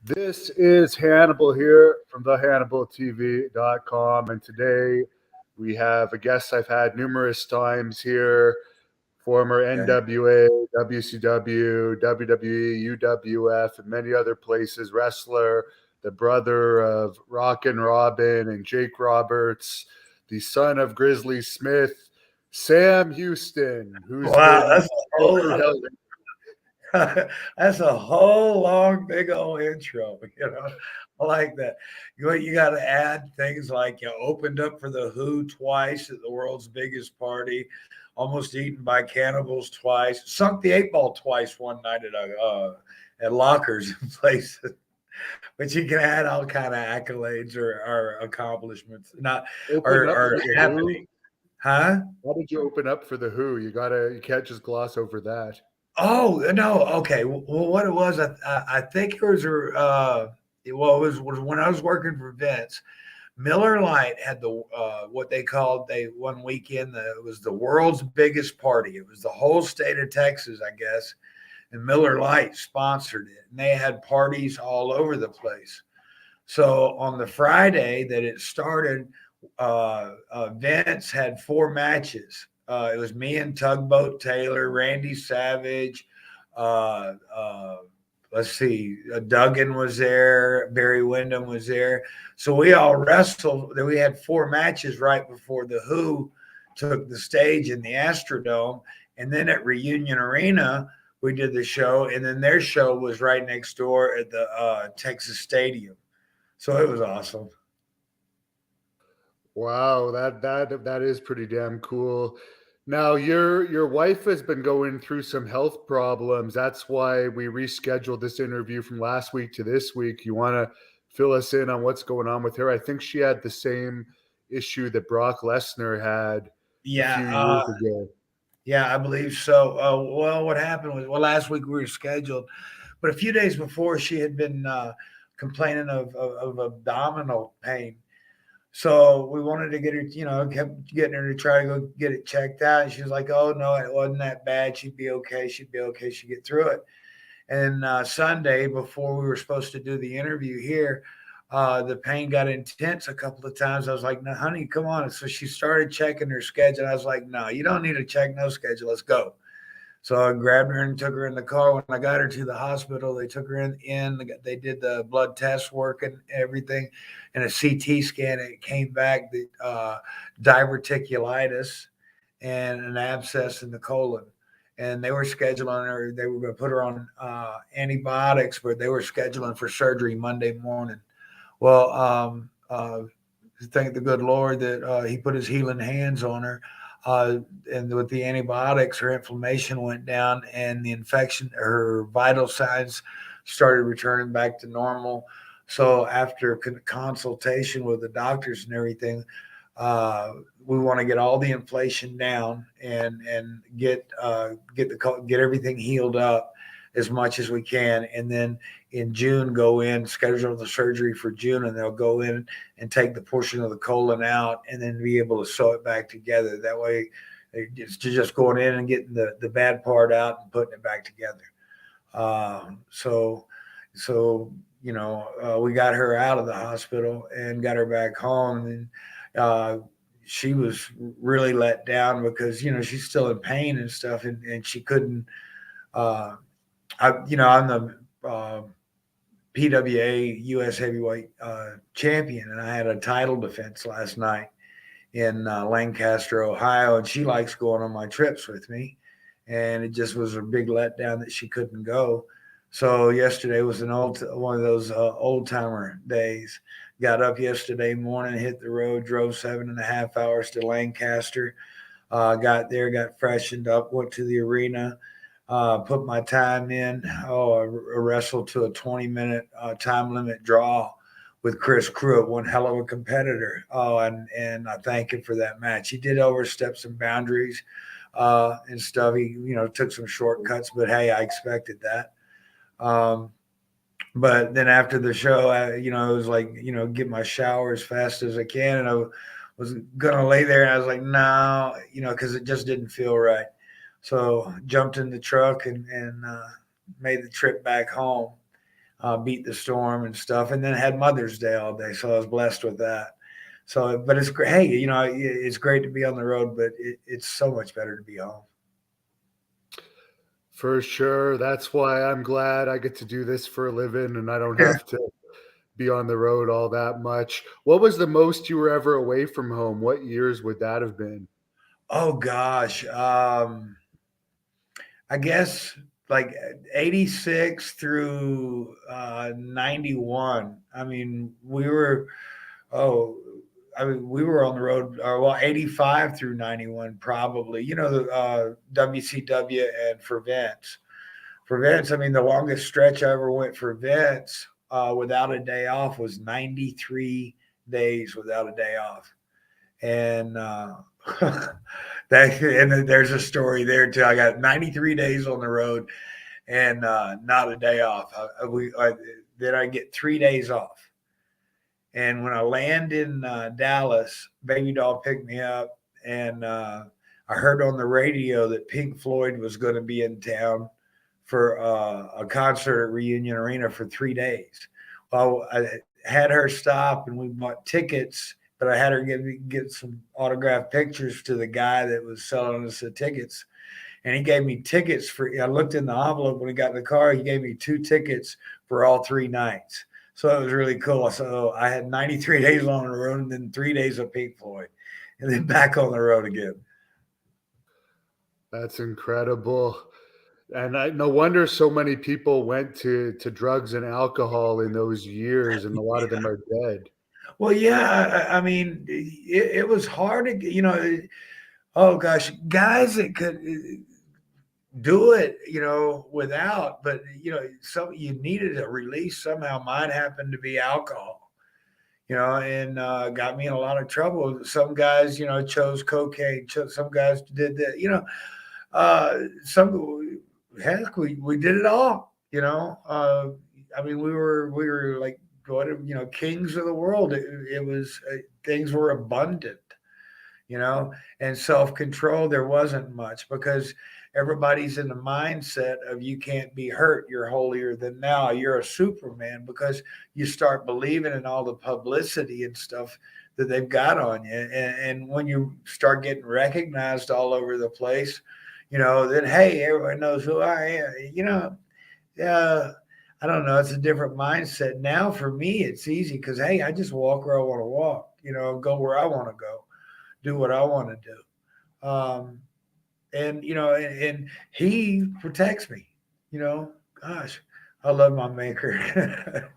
This is Hannibal here from thehannibaltv.com, and today we have a guest I've had numerous times here, former Okay. NWA, WCW, WWE, UWF, and many other places, wrestler, the brother of Rockin' Robin and Jake Roberts, the son of Grizzly Smith, Sam Houston, who's Wow, been that's a all whole through hell. that's a whole long, big old intro. I like that. You got to add things like you opened up for the Who twice at the world's biggest party, almost eaten by cannibals twice, sunk the 8 ball twice one night at lockers and places. But you can add all kind of accolades or accomplishments, not Open up or for the Who. happening, huh? How did you open up for the Who? You can't just gloss over that. Oh no, okay. Well, what it was, I think it was it was when I was working for Vince. Miller Lite had the what they called they one weekend. It was the world's biggest party. It was the whole state of Texas, I guess, and Miller Lite sponsored it. And they had parties all over the place. So on the Friday that it started, Vince had 4 matches. It was me and Tugboat Taylor, Randy Savage. Uh, uh, let's see, Duggan was there, Barry Windham was there. So we all wrestled. Then we had 4 matches right before the Who took the stage in the Astrodome, and then at Reunion Arena we did the show, and then their show was right next door at the Texas Stadium. So it was awesome. Wow, that is pretty damn cool. Now your wife has been going through some health problems. That's why we rescheduled this interview from last week to this week. You want to fill us in on what's going on with her? I think she had the same issue that Brock Lesnar had a Yeah, few years ago. yeah, I believe so. Well, what happened was, well, last week we were scheduled, but a few days before she had been complaining of abdominal pain. So we wanted to get her, kept getting her to try to go get it checked out. And she was like, "Oh no, it wasn't that bad. She'd be okay. She'd be okay. She'd get through it." And Sunday, before we were supposed to do the interview here, the pain got intense a couple of times. I was like, "No, honey, come on." So she started checking her schedule. I was like, "No, you don't need to check no schedule. Let's go." So I grabbed her and took her in the car. When I got her to the hospital, they took her in. They did the blood test work and everything, and a CT scan. It came back that diverticulitis and an abscess in the colon. And they were scheduling her. They were going to put her on antibiotics, but they were scheduling for surgery Monday morning. Well, thank the good Lord that He put His healing hands on her. And with the antibiotics, her inflammation went down, and the infection, her vital signs started returning back to normal. So after consultation with the doctors and everything, uh, we want to get all the inflation down and get everything healed up as much as we can, and then in June go in, schedule the surgery for June, and they'll go in and take the portion of the colon out and then be able to sew it back together. That way, it's just going in and getting the bad part out and putting it back together. So we got her out of the hospital and got her back home. And she was really let down because she's still in pain and stuff, and she couldn't. Uh, I'm the PWA U.S. heavyweight champion, and I had a title defense last night in Lancaster, Ohio, and she likes going on my trips with me, and it just was a big letdown that she couldn't go. So yesterday was one of those old timer days. Got up yesterday morning, hit the road, drove 7.5 hours to Lancaster. Got there, got freshened up, went to the arena, put my time in. Oh, I wrestled to a 20-minute time limit draw with Chris Pruitt, one hell of a competitor. Oh, and I thank him for that match. He did overstep some boundaries and stuff. He, took some shortcuts, but hey, I expected that. Um, but then after the show, it was like, get my shower as fast as I can. And I was going to lay there and I was like, no, because it just didn't feel right. So jumped in the truck and made the trip back home. beat the storm and stuff, and then had Mother's Day all day, so I was blessed with that. So, but it's great. Hey, it's great to be on the road, but it's so much better to be home. For sure. That's why I'm glad I get to do this for a living and I don't Yeah. have to be on the road all that much. What was the most you were ever away from home? What years would that have been? Oh gosh, I guess like 86 through 91. I mean, oh, we were on the road, or well, 85 through 91, probably. The WCW and for Vince. For Vince, I mean, the longest stretch I ever went for Vince without a day off was 93 days without a day off. And there's a story there too. I got 93 days on the road and not a day off. Then I get 3 days off. And when I land in Dallas, Baby Doll picked me up, and I heard on the radio that Pink Floyd was going to be in town for a concert at Reunion Arena for 3 days. Well, I had her stop, and we bought tickets, but I had her get some autographed pictures to the guy that was selling us the tickets. And he gave me tickets I looked in the envelope when he got in the car. He gave me 2 tickets for all 3 nights. So it was really cool. So I had 93 days on the road and then 3 days of Pink Floyd and then back on the road again. That's incredible. And no wonder so many people went to drugs and alcohol in those years, and a lot of them are dead. Well, yeah, I mean, it was hard to, oh gosh, guys that could do it, without, but so you needed a release somehow. Mine happened to be alcohol, and got me in a lot of trouble. Some guys, chose cocaine. Some guys did that, some heck, we did it all, I mean, we were like what, kings of the world. It was things were abundant, and self-control. There wasn't much because everybody's in the mindset of you can't be hurt. You're holier than thou. You're a Superman because you start believing in all the publicity and stuff that they've got on you. And when you start getting recognized all over the place, then hey, everyone knows who I am. I don't know. It's a different mindset now. For me, it's easy because hey, I just walk where I want to walk. Go where I want to go, do what I want to do. And he protects me. Gosh, I love my maker.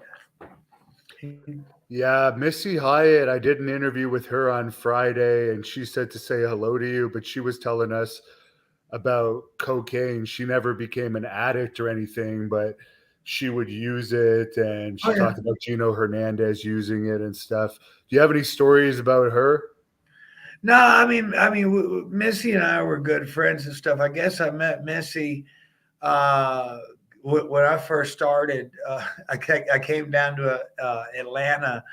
Yeah, Missy Hyatt, I did an interview with her on Friday and she said to say hello to you, but she was telling us about cocaine. She never became an addict or anything, but she would use it, and Oh she yeah. talked about Gino Hernandez using it and stuff. Do you have any stories about her? No, I mean, Missy and I were good friends and stuff. I guess I met Missy uh, when I first started. I came down to Atlanta,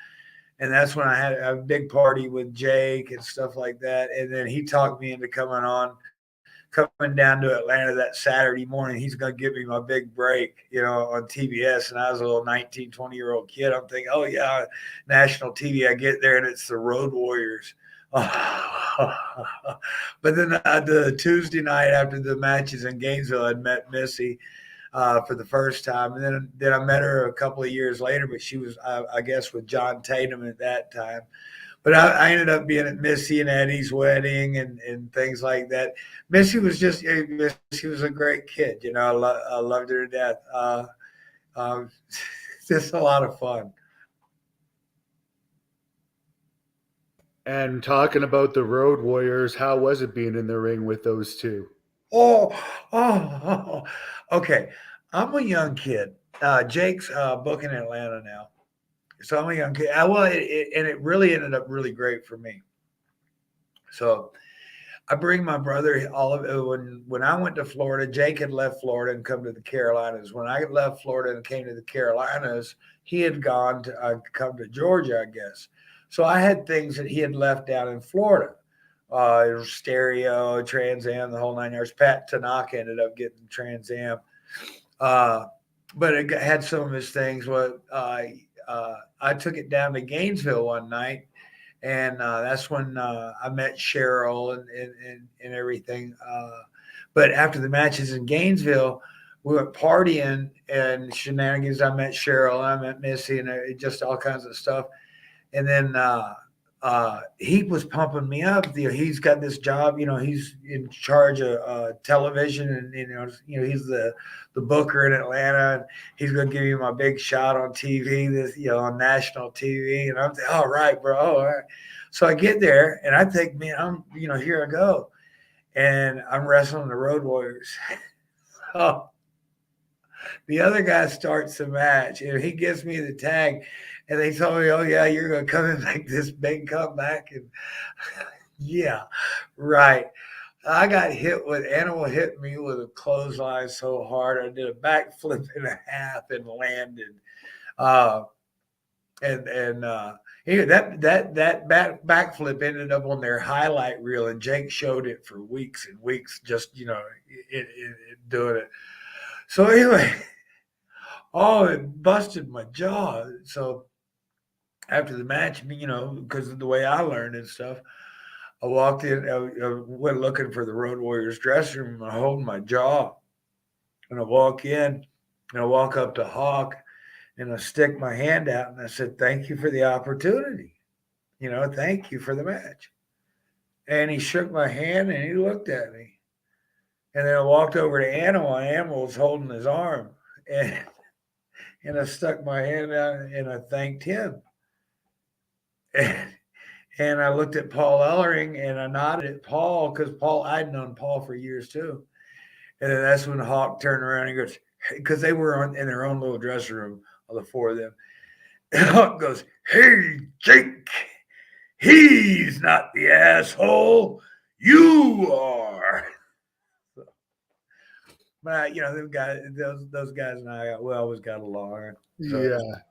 and that's when I had a big party with Jake and stuff like that. And then he talked me into coming down to Atlanta that Saturday morning. He's going to give me my big break, on TBS. And I was a little 19, 20-year-old kid. I'm thinking, oh, yeah, national TV. I get there and it's the Road Warriors. But then the Tuesday night after the matches in Gainesville, I'd met Missy for the first time. And then I met her a couple of years later, but she was, I guess, with John Tatum at that time. But I ended up being at Missy and Eddie's wedding and things like that. Missy was she was a great kid. I loved her to death. Um, just a lot of fun. And talking about the Road Warriors, how was it being in the ring with those two? Oh, okay. I'm a young kid. Jake's booking Atlanta now. So I'm a young kid. Well, and it really ended up really great for me. So I bring my brother all of it. When I went to Florida, Jake had left Florida and come to the Carolinas. When I left Florida and came to the Carolinas, he had gone to come to Georgia, I guess. So I had things that he had left down in Florida. Stereo, Trans Am, the whole 9 yards. Pat Tanaka ended up getting Trans Am. but it had some of his things. I took it down to Gainesville one night, and that's when I met Cheryl and everything. But after the matches in Gainesville, we went partying and shenanigans. I met Cheryl, I met Missy, and just all kinds of stuff. And then he was pumping me up. He's got this job. He's in charge of television, and he's the booker in Atlanta. And he's going to give me my big shot on TV, on national TV. And I'm thinking, all right, bro, all right. So I get there, and I think, man, here I go, and I'm wrestling the Road Warriors. Oh, the other guy starts the match, and he gives me the tag, and they told me, "Oh yeah, you're going to come and make this big comeback." And yeah, right. I got Animal hit me with a clothesline so hard I did a backflip and a half and landed. Uh, that backflip ended up on their highlight reel, and Jake showed it for weeks and weeks, just doing it. So anyway, it busted my jaw. So after the match, because of the way I learned and stuff, I walked in, I went looking for the Road Warriors dressing room, and I hold my jaw. And I walk in, and I walk up to Hawk, and I stick my hand out, and I said, "Thank you for the opportunity. Thank you for the match." And he shook my hand, and he looked at me. And then I walked over to Animal, and Animal was holding his arm. And I stuck my hand out, and I thanked him. And I looked at Paul Ellering, and I nodded at Paul, because I'd known Paul for years too. And then that's when Hawk turned around and goes, because they were in their own little dressing room, all the four of them. And Hawk goes, "Hey, Jake, he's not the asshole. You are." But those guys and I, we always got along. So. Yeah.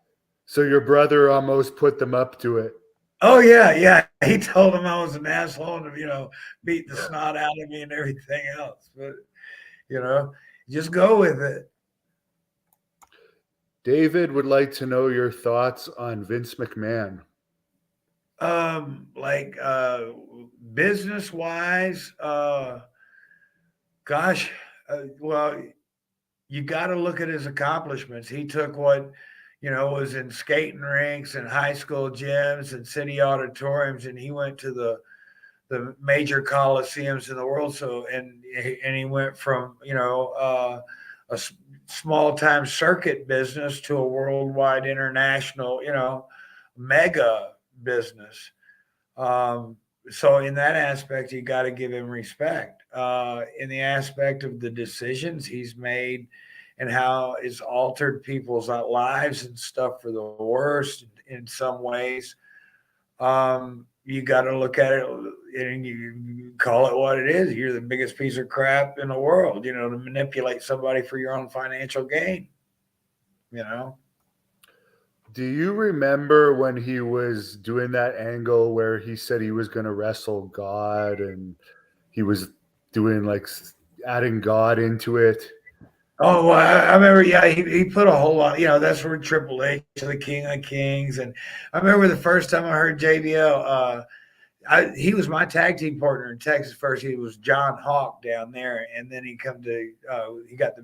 So your brother almost put them up to it. Oh yeah. He told him I was an asshole and beat the snot out of me and everything else. But just go with it. David would like to know your thoughts on Vince McMahon. Business wise, gosh, well, you got to look at his accomplishments. He took what was in skating rinks and high school gyms and city auditoriums, and he went to the major coliseums in the world. So and he went from a small time circuit business to a worldwide international mega business. So in that aspect, you got to give him respect. In the aspect of the decisions he's made and how it's altered people's lives and stuff for the worst in some ways, you got to look at it and you call it what it is. You're the biggest piece of crap in the world, to manipulate somebody for your own financial gain, Do you remember when he was doing that angle where he said he was going to wrestle God and he was doing adding God into it? Oh, well, I remember. Yeah, he put a whole lot. That's where Triple H, the King of Kings, and I remember the first time I heard JBL. He was my tag team partner in Texas first. He was John Hawk down there, and then he got the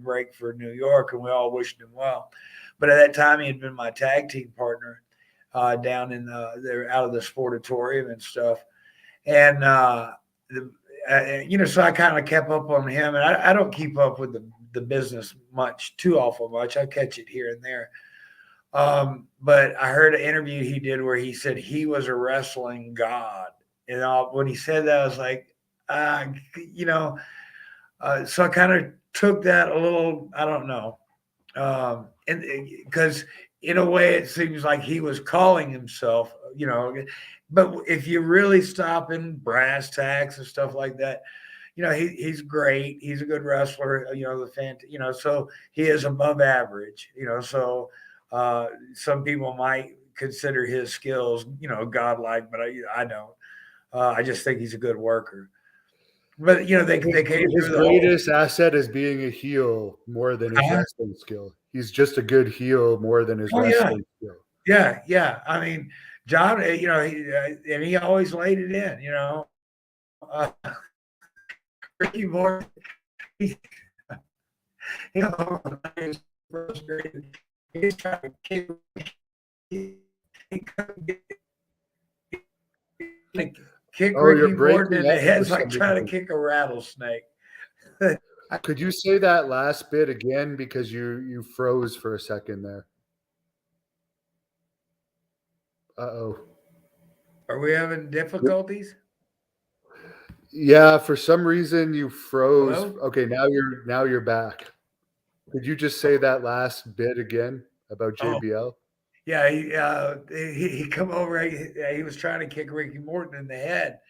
break for New York, and we all wished him well. But at that time, he had been my tag team partner down in they're out of the sportatorium and stuff, and so I kind of kept up on him, and I don't keep up with the business too awful much. I catch it here and there. But I heard an interview he did where he said he was a wrestling god. And when he said that, I was like, so I kind of took that a little, I don't know. And because in a way it seems like he was calling himself, but if you really stop in brass tacks and stuff like that, he's great. He's a good wrestler, so he is above average, so some people might consider his skills, godlike, but I don't. I just think he's a good worker. But they came His through the whole. greatest asset is being a heel more than his Huh? wrestling skill. He's just a good heel more than his Oh yeah, wrestling skill. yeah. I mean, John, and he always laid it in. Ricky Morton, he, he was frustrated. He's trying to kick. He couldn't kick Oh, Ricky you're Morton breaking in the up head. for It's like some trying to reason. kick a rattlesnake. Could you say that last bit again because you froze for a second there? Uh-oh. Are we having difficulties? Yeah, for some reason you froze. Hello? Okay, now you're back. Could you just say that last bit again about Oh, JBL? yeah. He come over. He was trying to kick Ricky Morton in the head,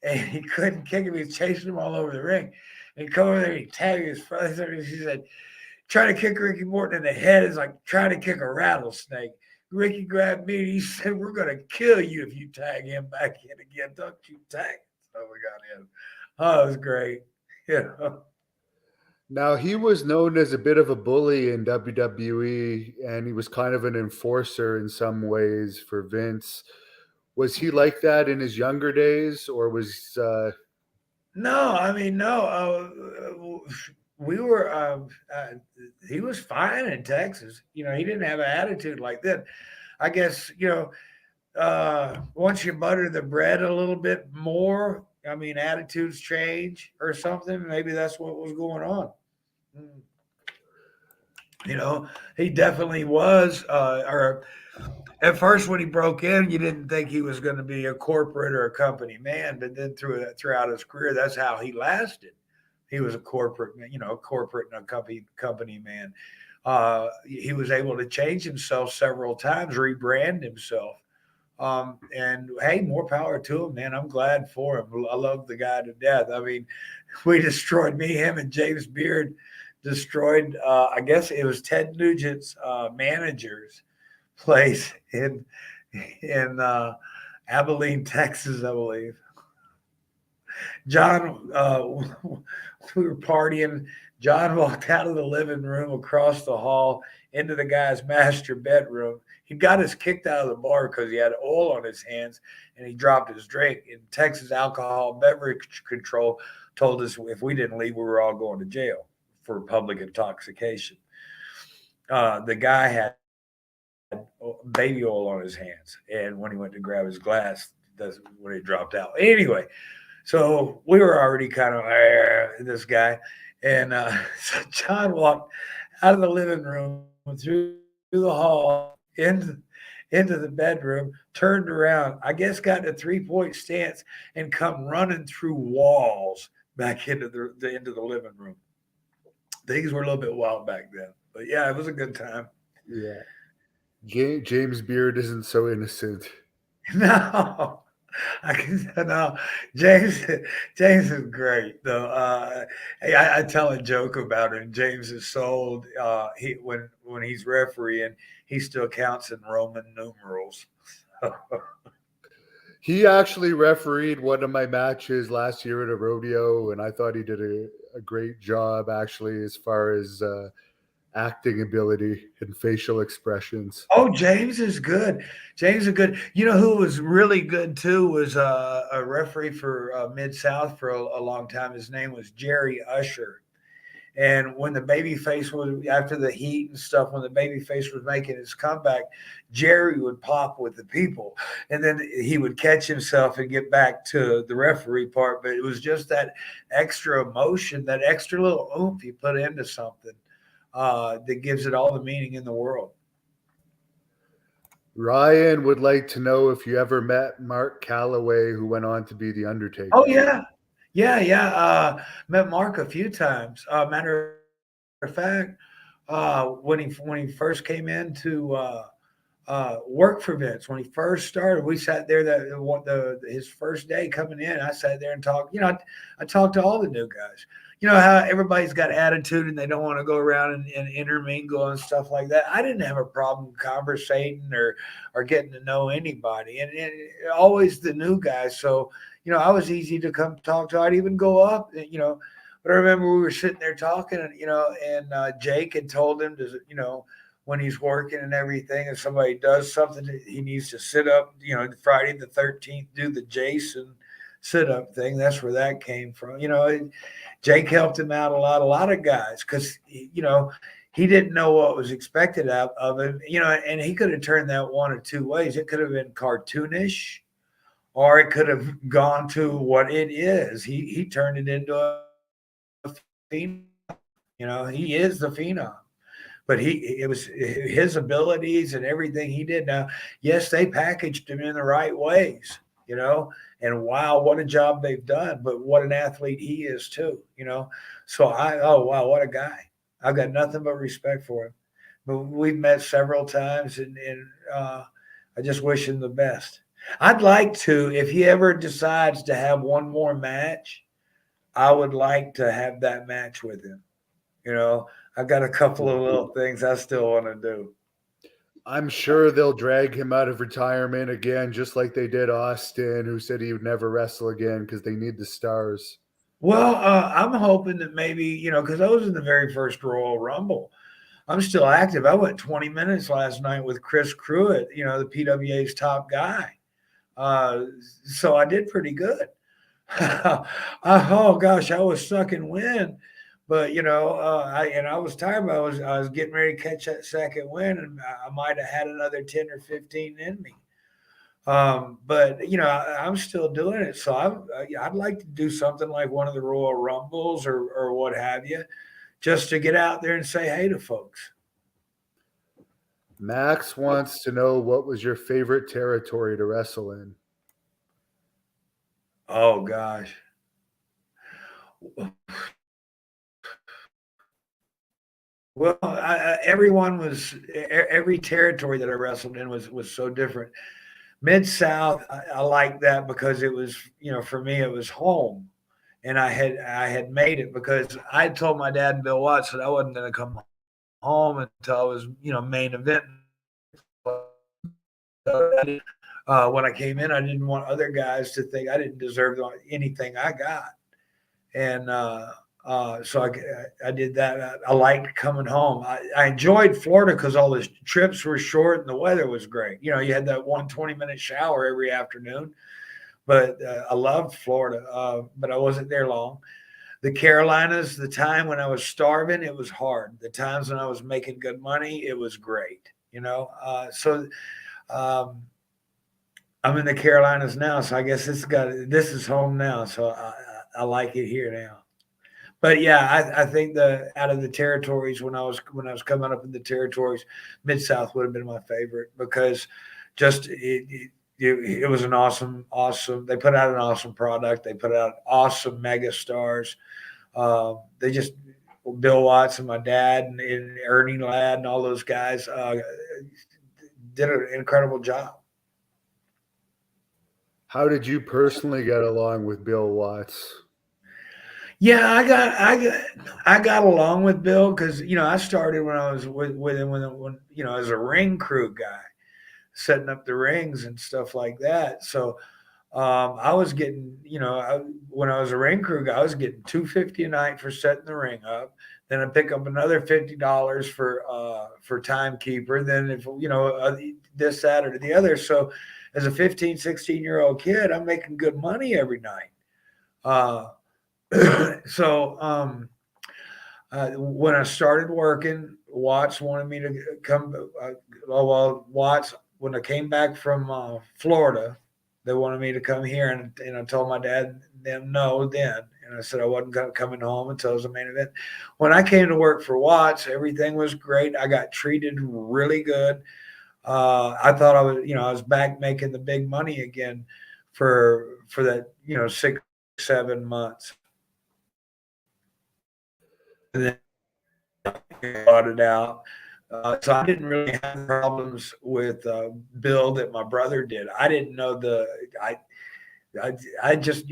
and he couldn't kick him. He was chasing him all over the ring. And he come over there, and he tagged his brother. He said, "Trying to kick Ricky Morton in the head is like trying to kick a rattlesnake." Ricky grabbed me and he said, "We're gonna kill you if you tag him back in again. Don't you tag?" So we got him. Oh, it was great. Yeah. Now, he was known as a bit of a bully in WWE, and he was kind of an enforcer in some ways for Vince. Was he like that in his younger days, or was No, I mean, no. We were. He was fine in Texas. He didn't have an attitude like that. I guess once you butter the bread a little bit more, I mean, attitudes change or something. Maybe that's what was going on. Mm. He definitely was. Or at first, when he broke in, you didn't think he was going to be a corporate or a company man, but then throughout his career, that's how he lasted. He was a corporate, corporate and a company man. He was able to change himself several times, rebrand himself. And hey, more power to him, man. I'm glad for him. I love the guy to death. I mean, we destroyed him and James Beard destroyed. I guess it was Ted Nugent's manager's place in Abilene, Texas, I believe. John, we were partying. John walked out of the living room across the hall into the guy's master bedroom. He got us kicked out of the bar because he had oil on his hands and he dropped his drink. And Texas Alcohol Beverage Control told us if we didn't leave, we were all going to jail for public intoxication. The guy had baby oil on his hands, and when he went to grab his glass, that's when he dropped out. Anyway, so we were already kind of this guy, and so John walked out of the living room through the hall into the bedroom, turned around, I guess got in a 3-point stance, and come running through walls back into the living room. Things were a little bit wild back then, but yeah, it was a good time. yeah? James Beard isn't so innocent. No, I can no. James James is great though. Hey, I tell a joke about it. James is sold. He when he's refereeing, he still counts in Roman numerals. He actually refereed one of my matches last year at a rodeo, and I thought he did a great job actually as far as acting ability and facial expressions. Oh, James is good. James is good. You know who was really good too was a referee for Mid South for a long time. His name was Jerry Usher. And when the babyface was after the heat and stuff, when the babyface was making his comeback, Jerry would pop with the people, and then he would catch himself and get back to the referee part. But it was just that extra emotion, that extra little oomph you put into something that gives it all the meaning in the world. Ryan would like to know if you ever met Mark Callaway, who went on to be the Oh Undertaker. yeah, yeah. Met Mark a few times. Matter of fact, when he first came in to work for Vince, when he first started, we sat there his first day coming in. I sat there and talked. I talked to all the new guys. You know how everybody's got attitude and they don't want to go around and intermingle and stuff like that. I didn't have a problem conversating or getting to know anybody, and always the new guys. So I was easy to come talk to. I'd even go up, but I remember we were sitting there talking, and Jake had told him to, when he's working and everything, if somebody does something, he needs to sit up, Friday the 13th, do the Jason sit up thing. That's where that came from. Jake helped him out a lot of guys, because, he didn't know what was expected of him, and he could have turned that one of two ways. It could have been cartoonish, or it could have gone to what it is. He turned it into a phenom. He is the phenom. But it was his abilities and everything he did. Now, yes, they packaged him in the right ways, and wow, what a job they've done. But what an athlete he is too, So oh wow, what a guy. I've got nothing but respect for him. But we've met several times, and I just wish him the best. I'd like to, if he ever decides to have one more match, I would like to have that match with him. I've got a couple of little things I still want to do. I'm sure they'll drag him out of retirement again, just like they did Austin, who said he would never wrestle again because they need the stars. Well, I'm hoping that maybe, because I was in the very first Royal Rumble. I'm still active. I went 20 minutes last night with Chris Pruitt, the PWA's top guy. So I did pretty good. Oh gosh, I was sucking wind, but I was tired. But I was getting ready to catch that second win, and I might have had another 10 or 15 in me. But I'm still doing it, so I'd like to do something like one of the Royal Rumbles or what have you, just to get out there and say hey to folks. Max wants to know, what was your favorite territory to wrestle in? Oh gosh. Well, every territory that I wrestled in was so different. Mid South, I like that because it was, for me it was home, and I had made it because I told my dad and Bill Watts that I wasn't going to come home until I was, main event. When I came in, I didn't want other guys to think I didn't deserve anything I got, and so I did that. I liked coming home. I enjoyed Florida because all the trips were short and the weather was great. You had that 20-minute shower every afternoon. But I loved Florida, but I wasn't there long. The Carolinas, the time when I was starving, it was hard. The times when I was making good money, it was great. So I'm in the Carolinas now, so I guess this is home now. So I like it here now. But yeah, I think out of the territories, when I was coming up in the territories, Mid South would have been my favorite, because just it was an awesome. They put out an awesome product. They put out awesome mega stars. They just, Bill Watts and my dad and Ernie Ladd and all those guys did an incredible job. How did you personally get along with Bill Watts? Yeah, I got along with Bill because I started when I was with him when as a ring crew guy, setting up the rings and stuff like that. So I was getting, when I was a ring crew guy, I was getting $250 a night for setting the ring up. Then I pick up another $50 for timekeeper. Then if this, that, or the other. So as a 15, 16-year-old kid, I'm making good money every night. So when I started working, Watts wanted me to come. Watts, when I came back from Florida, they wanted me to come here, and I told my dad them no then, and I said I wasn't coming home until it was a main event. When I came to work for Watts, everything was great. I got treated really good. I thought I was back making the big money again for that 6, 7 months. And then brought it out. So I didn't really have problems with Bill that my brother did. I didn't know I just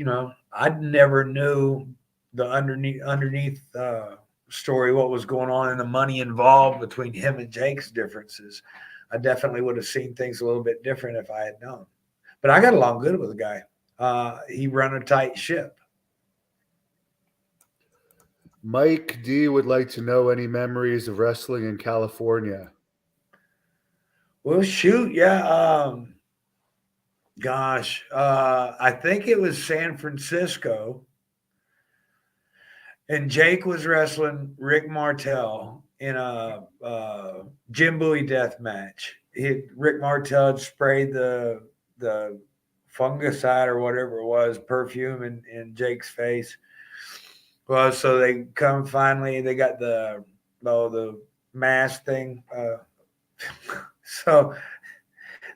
I never knew the underneath story, what was going on, and the money involved between him and Jake's differences. I definitely would have seen things a little bit different if I had known. But I got along good with the guy. he run a tight ship. Mike D would like to know any memories of wrestling in California. Well, shoot, yeah. Gosh, I think it was San Francisco, and Jake was wrestling Rick Martel in a Jim Bowie death match. Rick Martel had sprayed the fungicide or whatever it was, perfume in Jake's face. Well, so they come finally. They got the mask thing. So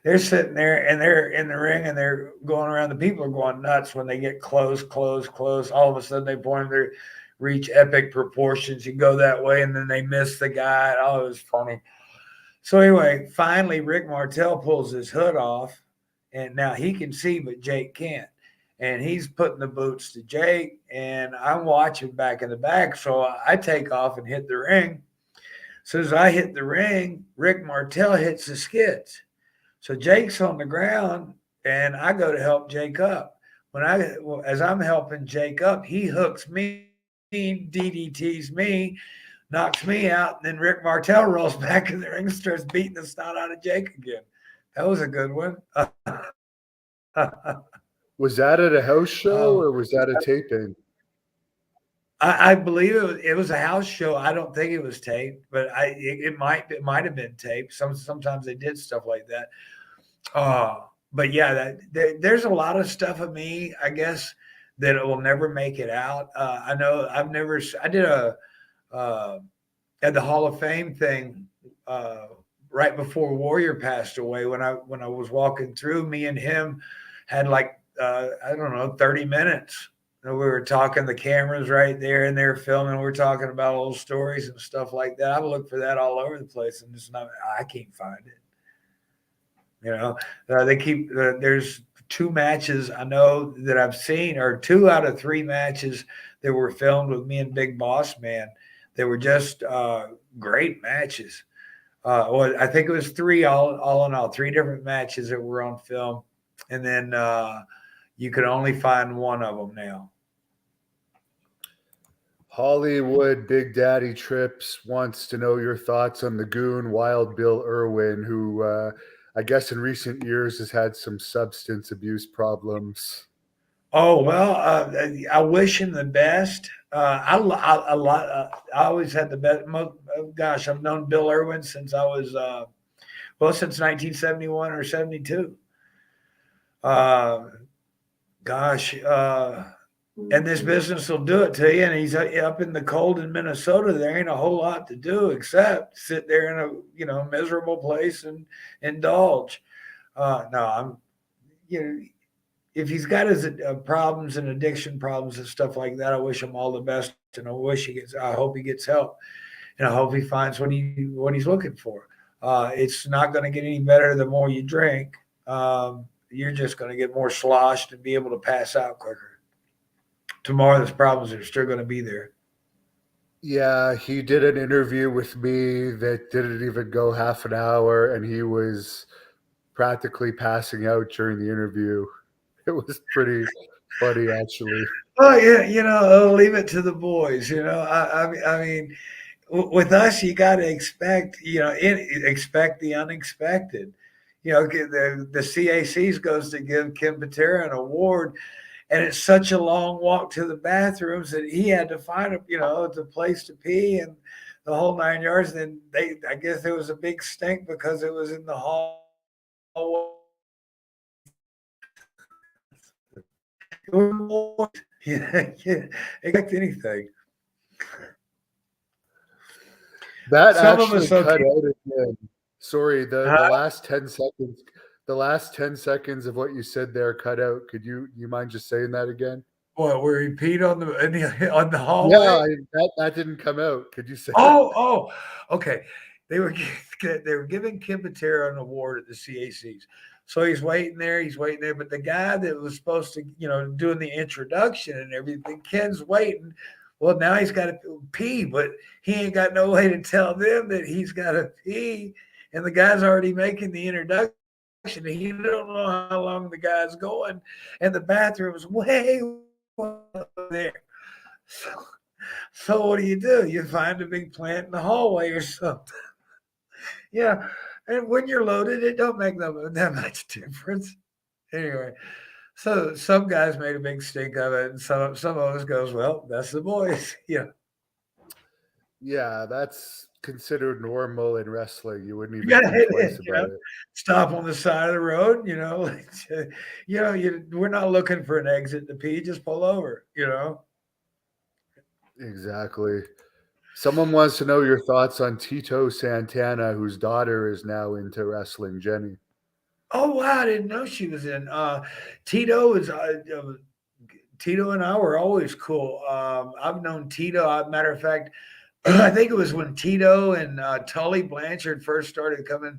they're sitting there and they're in the ring and they're going around. The people are going nuts when they get close. All of a sudden they point their reach epic proportions. You go that way and then they miss the guy. Oh, it was funny. So anyway, finally Rick Martel pulls his hood off and now he can see, but Jake can't. And he's putting the boots to Jake and I'm watching back in the back. So I take off and hit the ring. So as I hit the ring, Rick Martel hits the skids. So Jake's on the ground, and I go to help Jake up. As I'm helping Jake up, he hooks me, DDTs me, knocks me out, and then Rick Martel rolls back in the ring and starts beating the snot out of Jake again. That was a good one. Was that at a house show or was that a taping? I believe it was a house show. I don't think it was taped, but it might have been taped. Sometimes they did stuff like that. But yeah, there's a lot of stuff of me, I guess, that it will never make it out. I know I did at the Hall of Fame thing right before Warrior passed away. When I was walking through, me and him had like I don't know 30 minutes. We were talking, the cameras right there and they're filming. We're talking about old stories and stuff like that. I've looked for that all over the place and I can't find it. You know, they keep, there's 2 matches I know that I've seen, or 2 out of 3 matches that were filmed with me and Big Boss Man. They were just great matches. Well, I think it was 3 all in all, 3 different matches that were on film. And then you could only find one of them now. Hollywood Big Daddy Trips wants to know your thoughts on the goon Wild Bill Irwin, who I guess in recent years has had some substance abuse problems. Oh well, I wish him the best. I always had the best. Gosh, I've known Bill Irwin since I was since 1971 or 72. And this business will do it to you. And he's up in the cold in Minnesota. There ain't a whole lot to do except sit there in a miserable place and indulge. If he's got his problems and addiction problems and stuff like that, I wish him all the best, and I hope he gets help, and I hope he finds what he's looking for. It's not going to get any better the more you drink. You're just going to get more sloshed and be able to pass out quicker. Tomorrow, those problems are still going to be there. Yeah, he did an interview with me that didn't even go half an hour, and he was practically passing out during the interview. It was pretty funny, actually. Oh yeah, leave it to the boys. I mean, with us, you got to expect the unexpected. The CACs goes to give Kim Patera an award, and it's such a long walk to the bathrooms that he had to find the place to pee and the whole 9 yards. And I guess there was a big stink because it was in the hallway. Expect anything. That actually cut out again. Sorry, the last 10 seconds. The last 10 seconds of what you said there cut out. Could you mind just saying that again? What, where he peed on the hallway? Yeah, that didn't come out. Could you say? Oh, okay. They were giving Kim Patera an award at the CACs. So he's waiting there. But the guy that was supposed to, doing the introduction and everything, Ken's waiting. Well, now he's got to pee, but he ain't got no way to tell them that he's got to pee. And the guy's already making the introduction. action. And you don't know how long the guy's going, and the bathroom's way there. So, so what do? You find a big plant in the hallway or something. Yeah, and when you're loaded, it don't make that much difference. Anyway, so some guys made a big stink of it, and some of us goes, well, that's the boys. Yeah. Yeah, that's considered normal in wrestling. You wouldn't even Yeah, think it twice is, about it. stop on the side of the road, we're not looking for an exit to pee, just pull over. Exactly. Someone wants to know your thoughts on Tito Santana, whose daughter is now into wrestling, Jenny. Oh wow, I didn't know she was in. Tito is Tito and I were always cool. I've known Tito. Matter of fact, I think it was when Tito and Tully Blanchard first started coming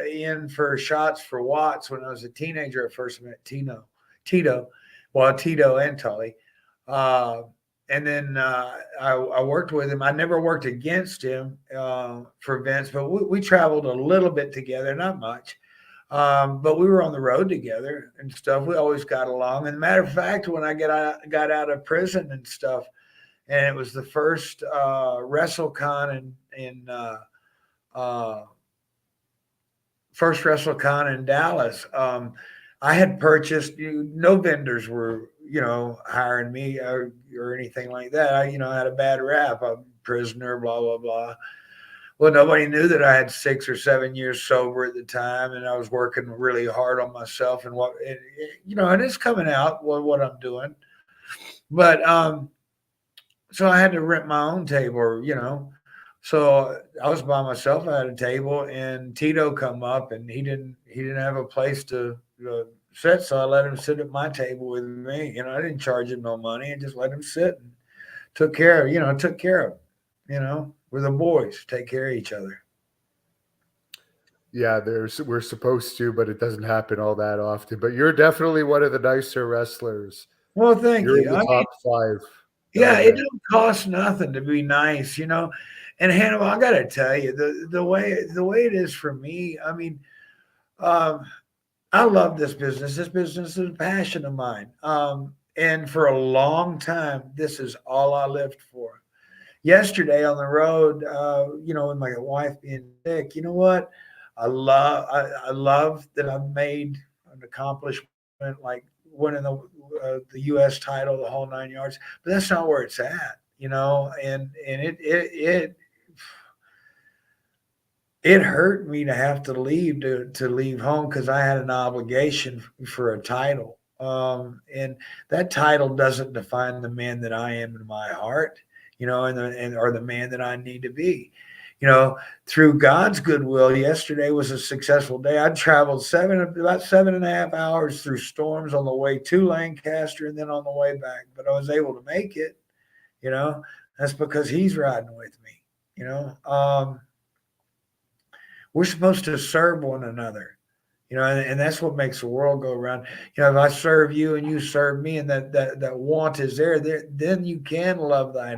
in for shots for Watts when I was a teenager. I first met Tito and Tully, uh, and then I worked with him. I never worked against him for Vince, but we traveled a little bit together, not much. But we were on the road together and stuff. We always got along. And matter of fact, when I got out of prison and stuff, and it was the first WrestleCon uh, first WrestleCon in Dallas. I had purchased. No vendors were hiring me or anything like that. I had a bad rap. I'm a prisoner. Blah blah blah. Well, nobody knew that I had 6 or 7 years sober at the time, and I was working really hard on myself and and it's coming out what I'm doing. But so I had to rent my own table. So I was by myself. I had a table, and Tito come up, and he didn't have a place to sit, so I let him sit at my table with me. I didn't charge him no money, and just let him sit and took care of him. We're the boys, take care of each other. Yeah, we're supposed to, but it doesn't happen all that often. But you're definitely one of the nicer wrestlers. Well, thank You're in you. the top five Yeah, down it there. don't cost nothing to be nice. And Hannibal, I got to tell you, the way it is for me. I mean, um, I love this business. This business is a passion of mine. And for a long time, this is all I lived for. Yesterday on the road, with my wife being sick, you know what? I love that I've made an accomplishment like winning the U.S. title, the whole 9 yards. But that's not where it's at. And it hurt me to have to leave home because I had an obligation for a title. And that title doesn't define the man that I am in my heart, or the man that I need to be. You know, through God's goodwill, yesterday was a successful day. I traveled about 7.5 hours through storms on the way to Lancaster and then on the way back, but I was able to make it. You know, that's because He's riding with me. You know, we're supposed to serve one another. And that's what makes the world go around. If I serve you and you serve me, and that want is there, then you can love thy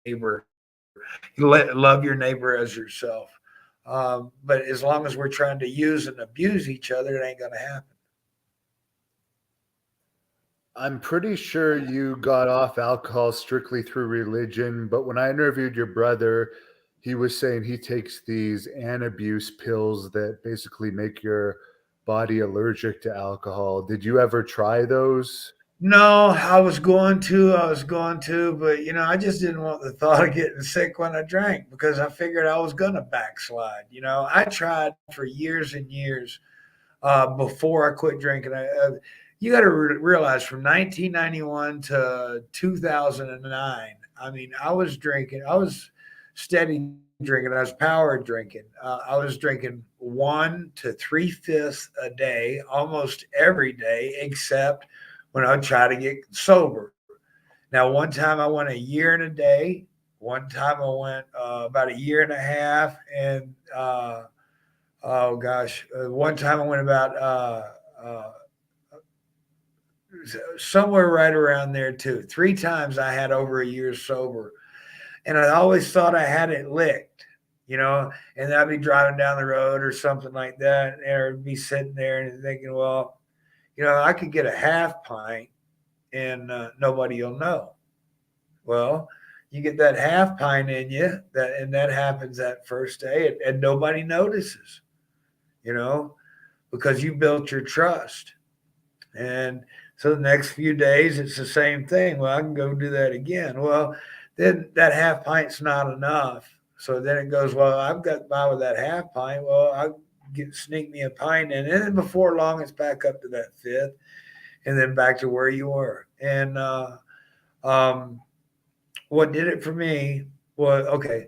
neighbor. Love your neighbor as yourself. But as long as we're trying to use and abuse each other, it ain't going to happen. I'm pretty sure you got off alcohol strictly through religion, but when I interviewed your brother, he was saying he takes these anabuse pills that basically make your body allergic to alcohol. Did you ever try those? No, I was going to, but I just didn't want the thought of getting sick when I drank because I figured I was gonna backslide. I tried for years and years before I quit drinking. You got to realize from 1991 to 2009, I mean, I was drinking. I was steady drinking. I was power drinking. I was drinking 1 to 3/5 a day, almost every day, except when I would try to get sober. Now, one time I went a year and a day. One time I went about a year and a half, and oh gosh, one time I went about uh, somewhere right around there too. 3 times I had over a year sober, and I always thought I had it licked. and I'd be driving down the road or something like that, or be sitting there and thinking, well, I could get a half pint and nobody will know. Well, you get that half pint in you, and that happens that first day, and nobody notices, you know, because you built your trust. And so the next few days, it's the same thing. Well, I can go do that again. Well, then that half pint's not enough. So then it goes, well, I've got by with that half pint. Well, I sneak me a pint in, and then before long, it's back up to that fifth, and then back to where you were. And um, what did it for me was, okay.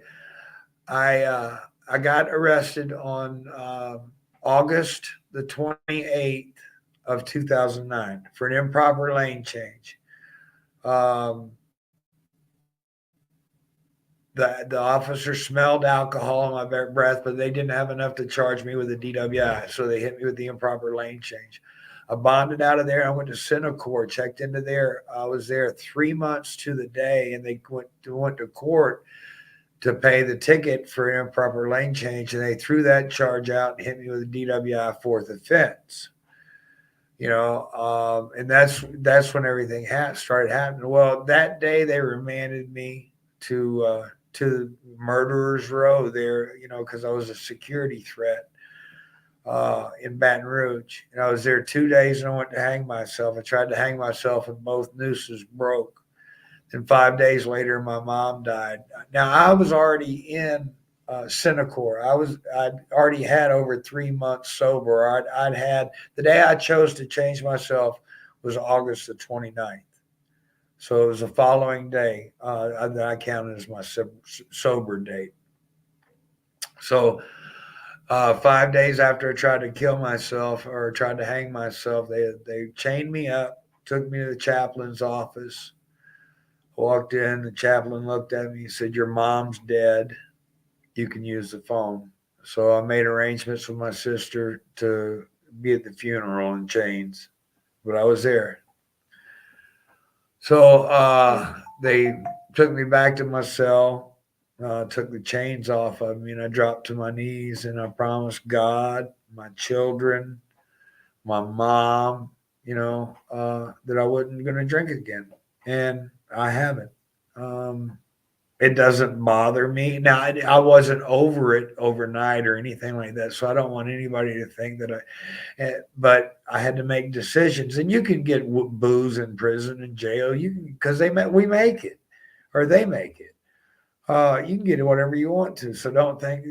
I got arrested on August the 28th of 2009 for an improper lane change. Um, the officer smelled alcohol in my breath, but they didn't have enough to charge me with a DWI, so they hit me with the improper lane change. I bonded out of there. I went to Centocor, checked into there. I was there 3 months to the day, and they went to court to pay the ticket for an improper lane change, and they threw that charge out and hit me with a DWI fourth offense. And that's when everything started happening. Well, that day they remanded me to Murderers Row there, because I was a security threat in Baton Rouge, and I was there 2 days, and I went to hang myself. I tried to hang myself, and both nooses broke. And 5 days later, my mom died. Now I was already in Centocor. I'd already had over 3 months sober. I'd had the day I chose to change myself was August the 29th. So it was the following day that I counted as my sober date. So 5 days after I tried to kill myself or tried to hang myself, they chained me up, took me to the chaplain's office. Walked in, the chaplain looked at me and said, "Your mom's dead. You can use the phone." So I made arrangements with my sister to be at the funeral in chains, but I was there. So they took me back to my cell, took the chains off of me, and I dropped to my knees and I promised God, my children, my mom, that I wasn't going to drink again. And I haven't. It doesn't bother me. Now, I wasn't over it overnight or anything like that, so I don't want anybody to think that but I had to make decisions. And you can get booze in prison and jail. You can, because we make it, or they make it. You can get whatever you want to. So don't think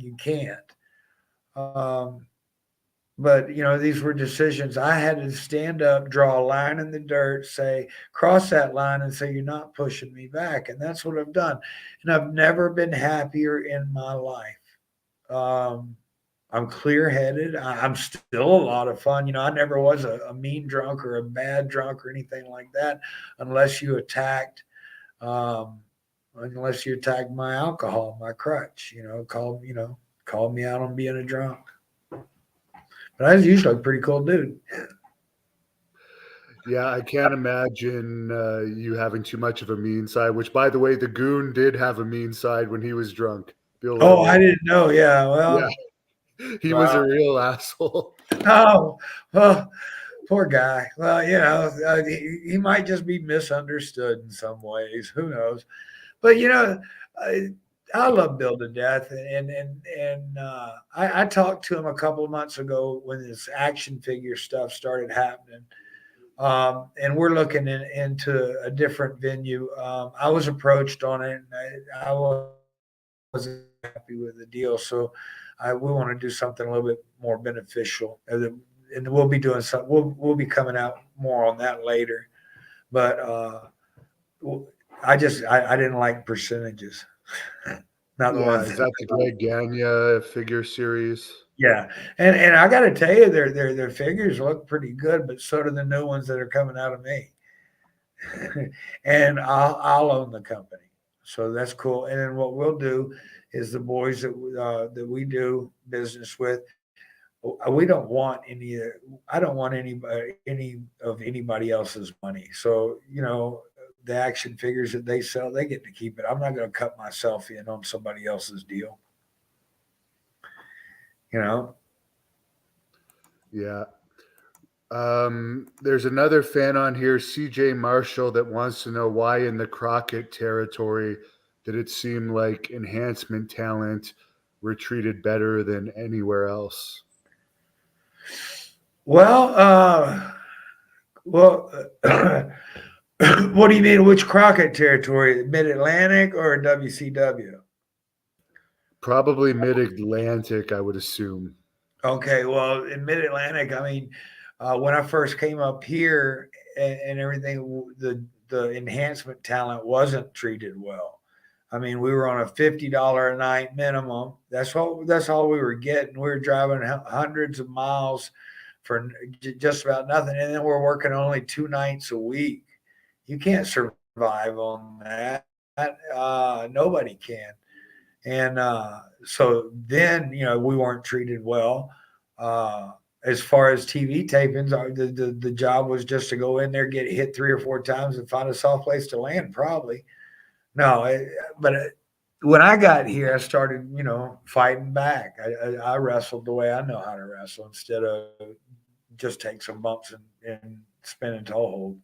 you can't. Um, but these were decisions. I had to stand up, draw a line in the dirt, say, cross that line, and say, you're not pushing me back. And that's what I've done. And I've never been happier in my life. I'm clear headed. I'm still a lot of fun. I never was a mean drunk or a bad drunk or anything like that, unless you attacked. Unless you attacked my alcohol, my crutch. Called me out on being a drunk. But I was usually a pretty cool dude. Yeah, I can't imagine you having too much of a mean side, which, by the way, the goon did have a mean side when he was drunk. Bill Oh, Evans. I didn't know. Yeah, Yeah, well, he was a wow. real asshole. Oh, well, poor guy. Well, he might just be misunderstood in some ways. Who knows? But I love Bill to death, and I talked to him a couple of months ago when this action figure stuff started happening. And we're looking into a different venue. I was approached on it, and I wasn't happy with the deal. So we want to do something a little bit more beneficial, and we'll be doing something. We'll be coming out more on that later. But I didn't like percentages. Not the Yeah, ones is that. that the Greg Gagne figure series? Yeah, and I got to tell you, their figures look pretty good, but so do the new ones that are coming out of me. And I'll own the company, so that's cool. And then what we'll do is the boys that we do business with, we don't want any. I don't want any of anybody else's money. So the action figures that they sell, they get to keep it. I'm not going to cut myself in on somebody else's deal. You know? Yeah. There's another fan on here, CJ Marshall, that wants to know why in the Crockett territory did it seem like enhancement talent were treated better than anywhere else? Well, what do you mean? Which Crockett territory? Mid-Atlantic or WCW? Probably mid-Atlantic, I would assume. Okay, well, in Mid-Atlantic, I mean, when I first came up here and everything, the enhancement talent wasn't treated well. I mean, we were on a $50 a night minimum. That's all we were getting. We were driving hundreds of miles for just about nothing, and then we're working only 2 nights a week. You can't survive on that. Nobody can. And so then, we weren't treated well. As far as TV tapings, the job was just to go in there, get hit 3 or 4 times, and find a soft place to land. Probably no, but when I got here, I started, fighting back. I wrestled the way I know how to wrestle instead of just take some bumps and spin and toe hold.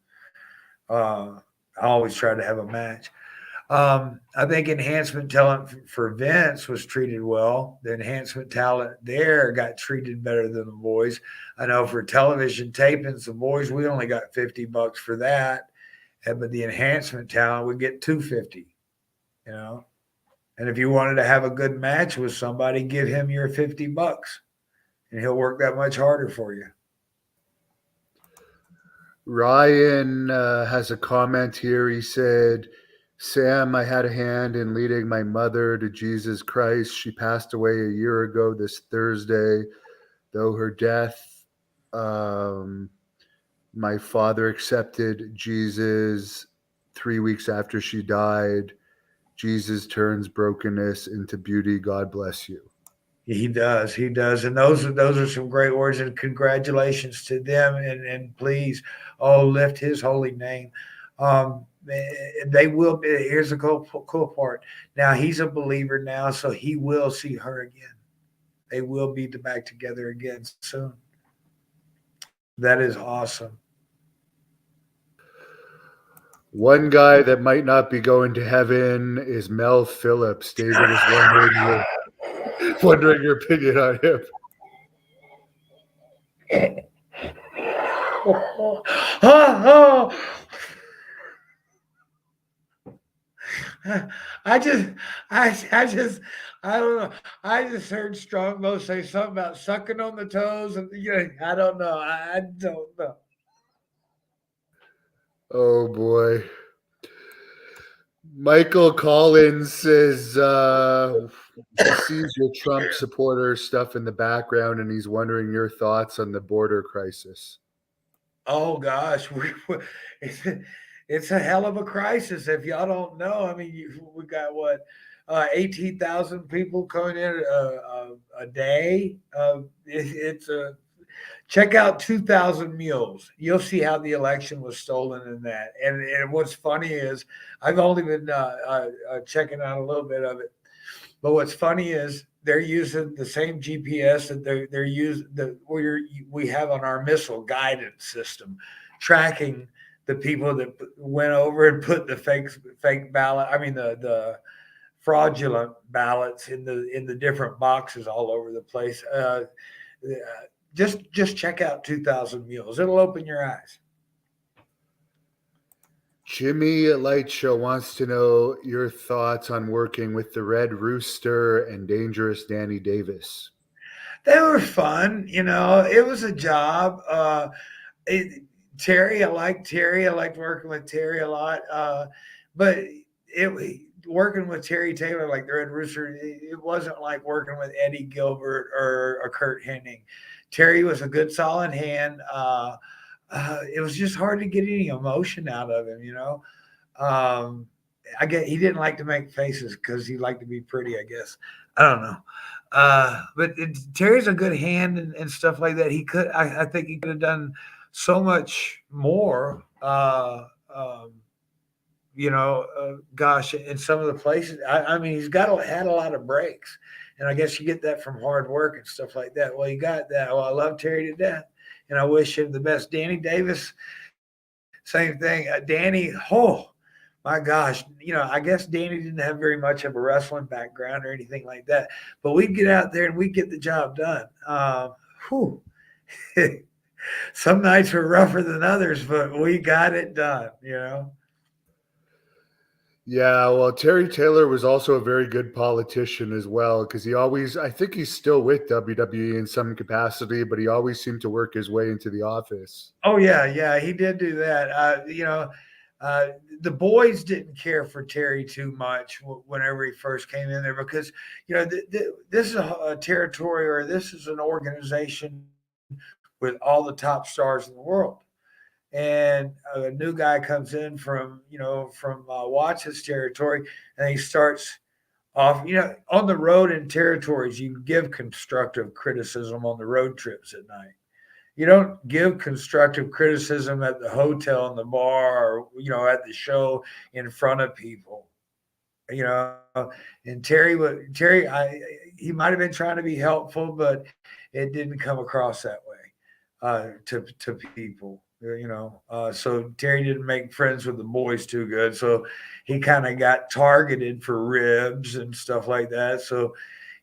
I always try to have a match. I think enhancement talent for Vince was treated well. The enhancement talent there got treated better than the boys. I know for television tapings, the boys, we only got $50 for that. But the enhancement talent would get $250, And if you wanted to have a good match with somebody, give him your $50 and he'll work that much harder for you. Ryan has a comment here. He said, Sam, I had a hand in leading my mother to Jesus Christ. She passed away a year ago this Thursday. Though her death, my father accepted Jesus 3 weeks after she died. Jesus turns brokenness into beauty. God bless you. He does. And those are some great words, and congratulations to them. And please, lift his holy name. They will be. Here's the cool part. Now he's a believer now, so he will see her again. They will be back together again soon. That is awesome. One guy that might not be going to heaven is Mel Phillips. David is wondering your opinion on him. I don't know. I just heard Strongbow say something about sucking on the toes, and I don't know. I don't know. Oh boy. Michael Collins says he sees your Trump supporter stuff in the background, and he's wondering your thoughts on the border crisis. Oh gosh, it's a hell of a crisis. If y'all don't know, I mean, we got 18,000 people coming in a day. It's a check out 2,000 mules. You'll see how the election was stolen in that. And what's funny is I've only been checking out a little bit of it. But what's funny is they're using the same GPS that they're using we have on our missile guidance system, tracking the people that went over and put the fake ballot. I mean the fraudulent ballots in the different boxes all over the place. Just check out 2,000 Mules. It'll open your eyes. Jimmy Light Show wants to know your thoughts on working with the Red Rooster and Dangerous Danny Davis. They were fun. It was a job. Terry, I liked Terry. I liked working with Terry a lot. But working with Terry Taylor, like the Red Rooster, it wasn't like working with Eddie Gilbert or Kurt Hennig. Terry was a good, solid hand. It was just hard to get any emotion out of him, he didn't like to make faces because he liked to be pretty, I guess. I don't know. But Terry's a good hand and stuff like that. I think he could have done so much more. gosh, in some of the places, I mean, he's had a lot of breaks, and I guess you get that from hard work and stuff like that. Well, you got that. Well, I love Terry to death, and I wish him the best. Danny Davis, same thing. Danny, my gosh, I guess Danny didn't have very much of a wrestling background or anything like that, but we'd get out there and we'd get the job done. Whew. Some nights were rougher than others, but we got it done. Yeah, well, Terry Taylor was also a very good politician as well because I think he's still with WWE in some capacity, but he always seemed to work his way into the office. Oh yeah, he did do that. The boys didn't care for Terry too much whenever he first came in there because this is a territory, or this is an organization with all the top stars in the world. And a new guy comes in from Watts' territory, and he starts off. On the road in territories, you give constructive criticism on the road trips at night. You don't give constructive criticism at the hotel, in the bar, or at the show in front of people. And he might have been trying to be helpful, but it didn't come across that way to people. So Terry didn't make friends with the boys too good. So he kind of got targeted for ribs and stuff like that. So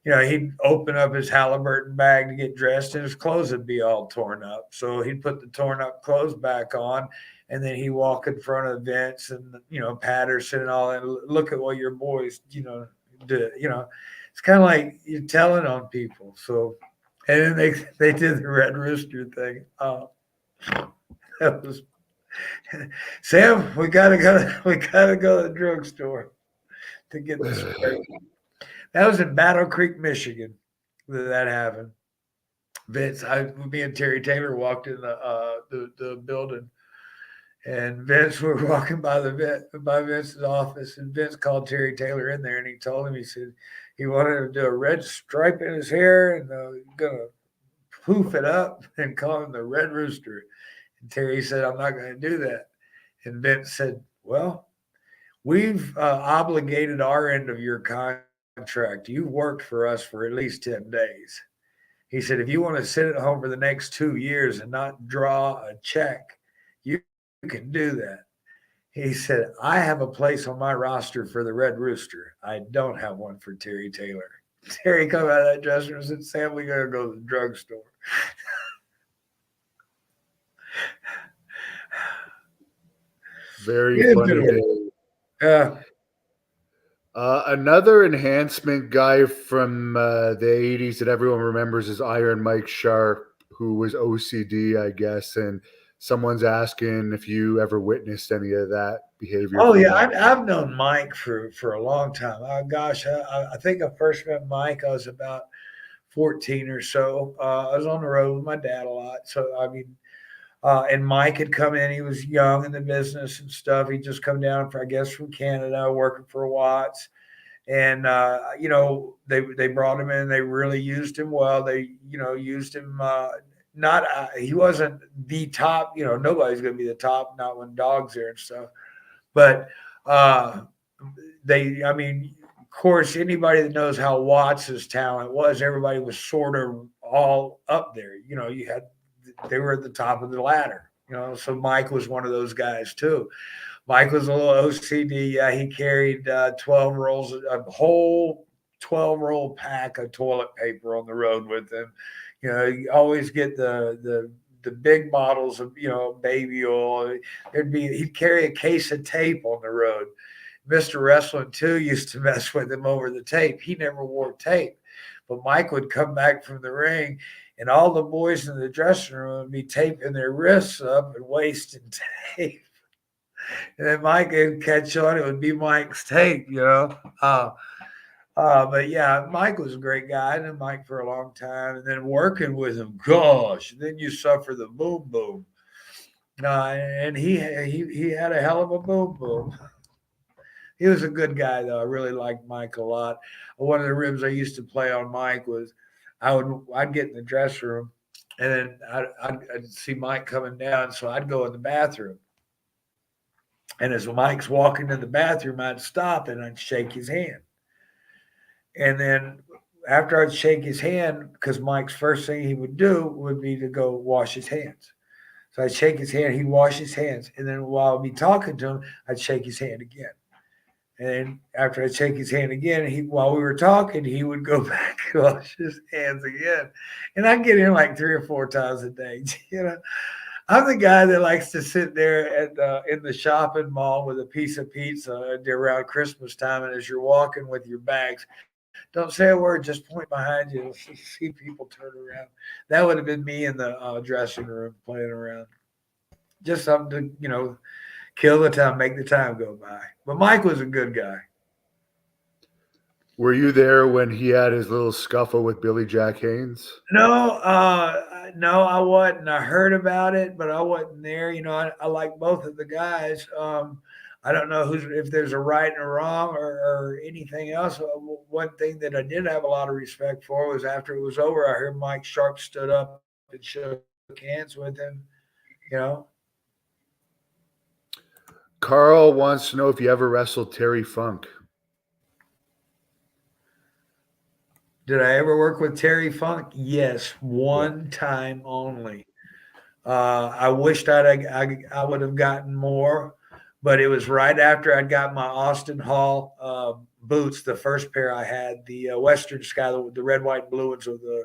he'd open up his Halliburton bag to get dressed, and his clothes would be all torn up. So he'd put the torn up clothes back on, and then he'd walk in front of Vince and Patterson and all that. Look at what your boys did. It's kind of like you're telling on people. So, and then they did the Red Rooster thing. That was Sam. We gotta go to the drugstore to get the spray. That was in Battle Creek, Michigan. That happened. Me and Terry Taylor walked in the building, and Vince were walking by Vince's office, and Vince called Terry Taylor in there, and he told him, he said he wanted him to do a red stripe in his hair and gonna poof it up and call him the Red Rooster. And Terry said, "I'm not going to do that." And Vince said, "Well, we've obligated our end of your contract. You worked for us for at least 10 days. He said, if you want to sit at home for the next 2 years and not draw a check, you can do that." He said, "I have a place on my roster for the Red Rooster. I don't have one for Terry Taylor." Terry come out of that dressing room and said, "Sam, we got to go to the drugstore." Very funny day. Yeah. Another enhancement guy from the 80s that everyone remembers is Iron Mike Sharp, who was OCD, I guess. And someone's asking if you ever witnessed any of that behavior. Oh, yeah. I've known Mike for a long time. Gosh, I think I first met Mike, I was about 14 or so. I was on the road with my dad a lot. So, I mean, and Mike had come in. He was young in the business and stuff. He'd just come down, from Canada, working for Watts. And, they brought him in. They really used him well. They, used him he wasn't the top, nobody's going to be the top, not when Dog's there and stuff. But of course, anybody that knows how Watts' talent was, everybody was sort of all up there. They were at the top of the ladder, so Mike was one of those guys too. Mike was a little OCD. Yeah, he carried 12 rolls, a whole 12-roll pack of toilet paper on the road with him. You always get the big bottles of, baby oil. He'd carry a case of tape on the road. Mr. Wrestling too used to mess with him over the tape. He never wore tape, but Mike would come back from the ring, and all the boys in the dressing room would be taping their wrists up and wasting tape. And then Mike would catch on. It would be Mike's tape, But yeah, Mike was a great guy. I knew Mike for a long time, and then working with him, gosh, then you suffer the boom boom. And he had a hell of a boom boom. He was a good guy, though. I really liked Mike a lot. One of the ribs I used to play on Mike was I'd get in the dressing room, and then I'd see Mike coming down, so I'd go in the bathroom. And as Mike's walking to the bathroom, I'd stop and I'd shake his hand. And then after I'd shake his hand, because Mike's first thing he would do would be to go wash his hands. So I'd shake his hand, he'd wash his hands. And then while I'd be talking to him, I'd shake his hand again. And after I'd shake his hand again, while we were talking, he would go back and wash his hands again. And I'd get in like 3 or 4 times a day. I'm the guy that likes to sit there in the shopping mall with a piece of pizza around Christmas time. And as you're walking with your bags, don't say a word, just point behind you. See people turn around. That would have been me in the dressing room playing around. Just something to, kill the time, make the time go by. But Mike was a good guy. Were you there when he had his little scuffle with Billy Jack Haynes? No, I wasn't. I heard about it, but I wasn't there. I like both of the guys. I don't know if there's a right and a wrong or anything else. One thing that I did have a lot of respect for was after it was over, I heard Mike Sharp stood up and shook hands with him. Carl wants to know if you ever wrestled Terry Funk. Did I ever work with Terry Funk? Yes, one time only. I wished I would have gotten more, but it was right after I'd got my Austin Hall boots, the first pair I had, the Western Sky, the red, white, and blue ones with the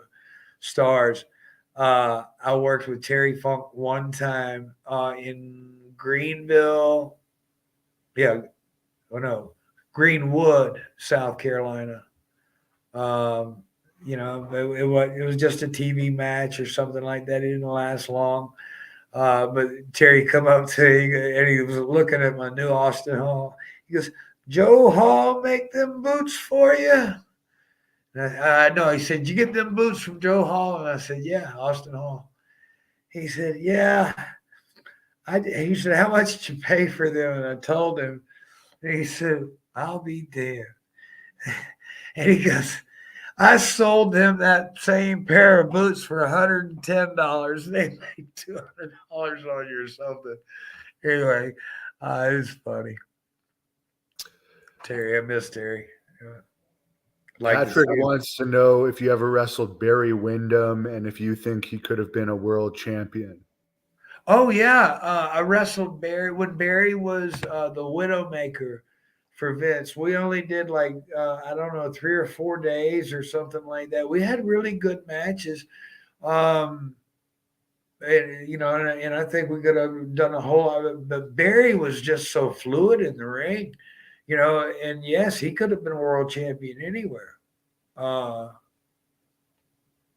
stars. I worked with Terry Funk one time in Greenville. Yeah, Greenwood, South Carolina. It was just a TV match or something like that. It didn't last long. But Terry come up to me and he was looking at my new Austin Hall. He goes, "Joe Hall make them boots for you?" No, he said, "Did you get them boots from Joe Hall?" And I said, "Yeah, Austin Hall." He said, "Yeah." He said, "How much did you pay for them?" And I told him. And he said, "I'll be damned." And he goes, "I sold them that same pair of boots for $110. They made $200 on you or something." Anyway, it was funny. Terry, I miss Terry. Patrick wants to know if you ever wrestled Barry Windham and if you think he could have been a world champion. Oh, yeah. I wrestled Barry when Barry was the Widowmaker for Vince. We only did 3 or 4 days or something like that. We had really good matches. And I think we could have done a whole lot of it, but Barry was just so fluid in the ring, and yes, he could have been world champion anywhere.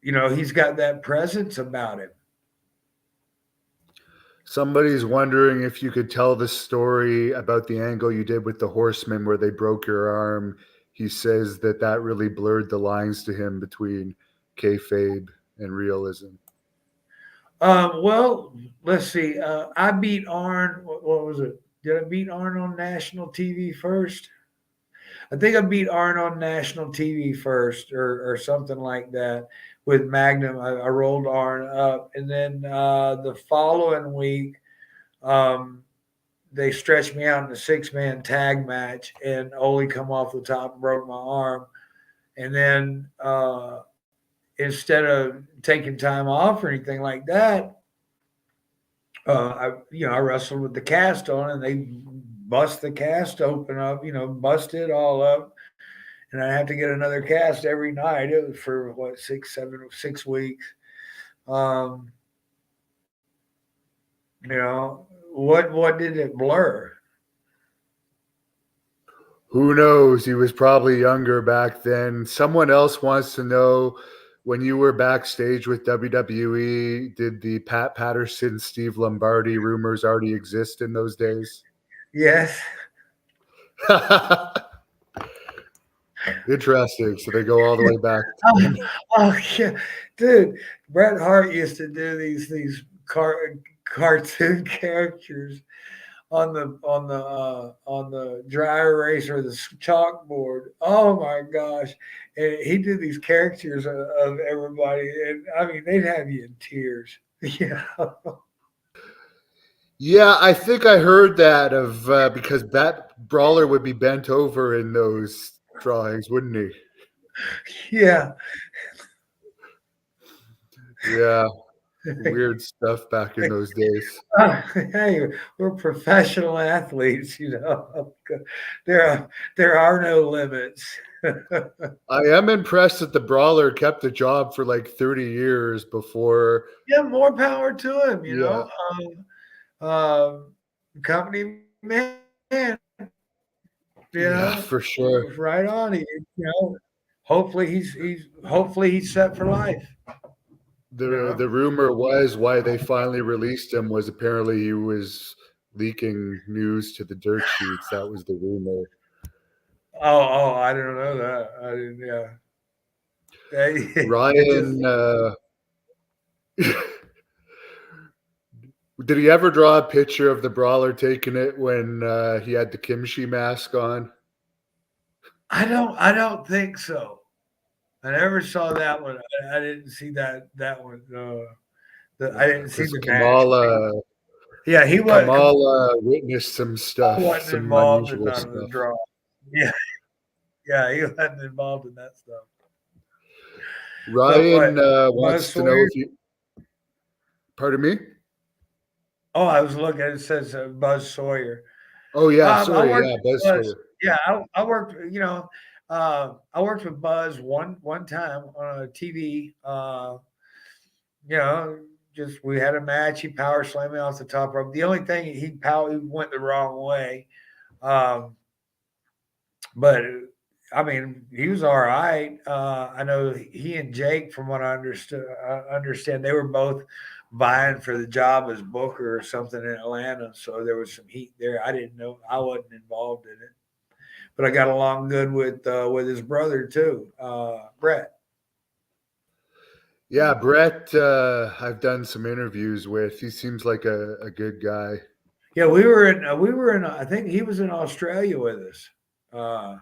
He's got that presence about him. Somebody's wondering if you could tell the story about the angle you did with the Horsemen where they broke your arm. He says that really blurred the lines to him between kayfabe and realism. Well, let's see. I beat Arn. What was it? Did I beat Arn on national TV first? I think I beat Arn on national TV first, or something like that. With Magnum, I rolled Arn up, and then the following week, they stretched me out in a 6-man tag match, and Ole come off the top and broke my arm. And then instead of taking time off or anything like that, I wrestled with the cast on, and they bust the cast open up, bust it all up, and I have to get another cast every night. It was for 6 weeks. What did it blur? Who knows? He was probably younger back then. Someone else wants to know, when you were backstage with WWE, did the Pat Patterson, Steve Lombardi rumors already exist in those days? Yes. Interesting. So they go all the way back. Yeah, dude. Bret Hart used to do these cartoon characters on the dry erase or the chalkboard. Oh my gosh! And he did these characters of everybody, and I mean they'd have you in tears. Yeah. Yeah, I think I heard that of because that brawler would be bent over in those drawings, wouldn't he? Yeah. Yeah, weird stuff back in those days. Hey, we're professional athletes, you know. There are no limits. I am impressed that the brawler kept the job for like 30 years before. Yeah, more power to him, you Yeah, know. Company man, you yeah, know, for sure. right on. You know, hopefully he's set for life. You know. The rumor was why they finally released him was apparently he was leaking news to the dirt sheets. That was the rumor. Oh, I didn't know that. I didn't. Yeah. It just. Ryan, did he ever draw a picture of the brawler taking it when he had the kimchi mask on? I don't think so. I never saw that one. I didn't see that one. I didn't see Because the match. Yeah, Kamala witnessed some stuff, wasn't some involved in unusual none of the stuff. draw. Yeah, yeah, he wasn't involved in that stuff. But Ryan what, Buzz wants to know Sawyer? if you, pardon me? Oh, I was looking. It says Buzz Sawyer. Oh, yeah, I sorry. worked Yeah, with Buzz Buzz. Sawyer. Yeah, I worked. You know, I worked with Buzz one time on a TV. You know, just we had a match. He power slammed me off the top rope. The only thing he went the wrong way. Um, but I mean, he was all right. I know he and Jake, from what understand, they were both vying for the job as booker or something in Atlanta. So there was some heat there. I didn't know. I wasn't involved in it, but I got along good with his brother too, Brett. Yeah, Brett, I've done some interviews with. He seems like a good guy. Yeah, we were in. I think he was in Australia with us. Uh,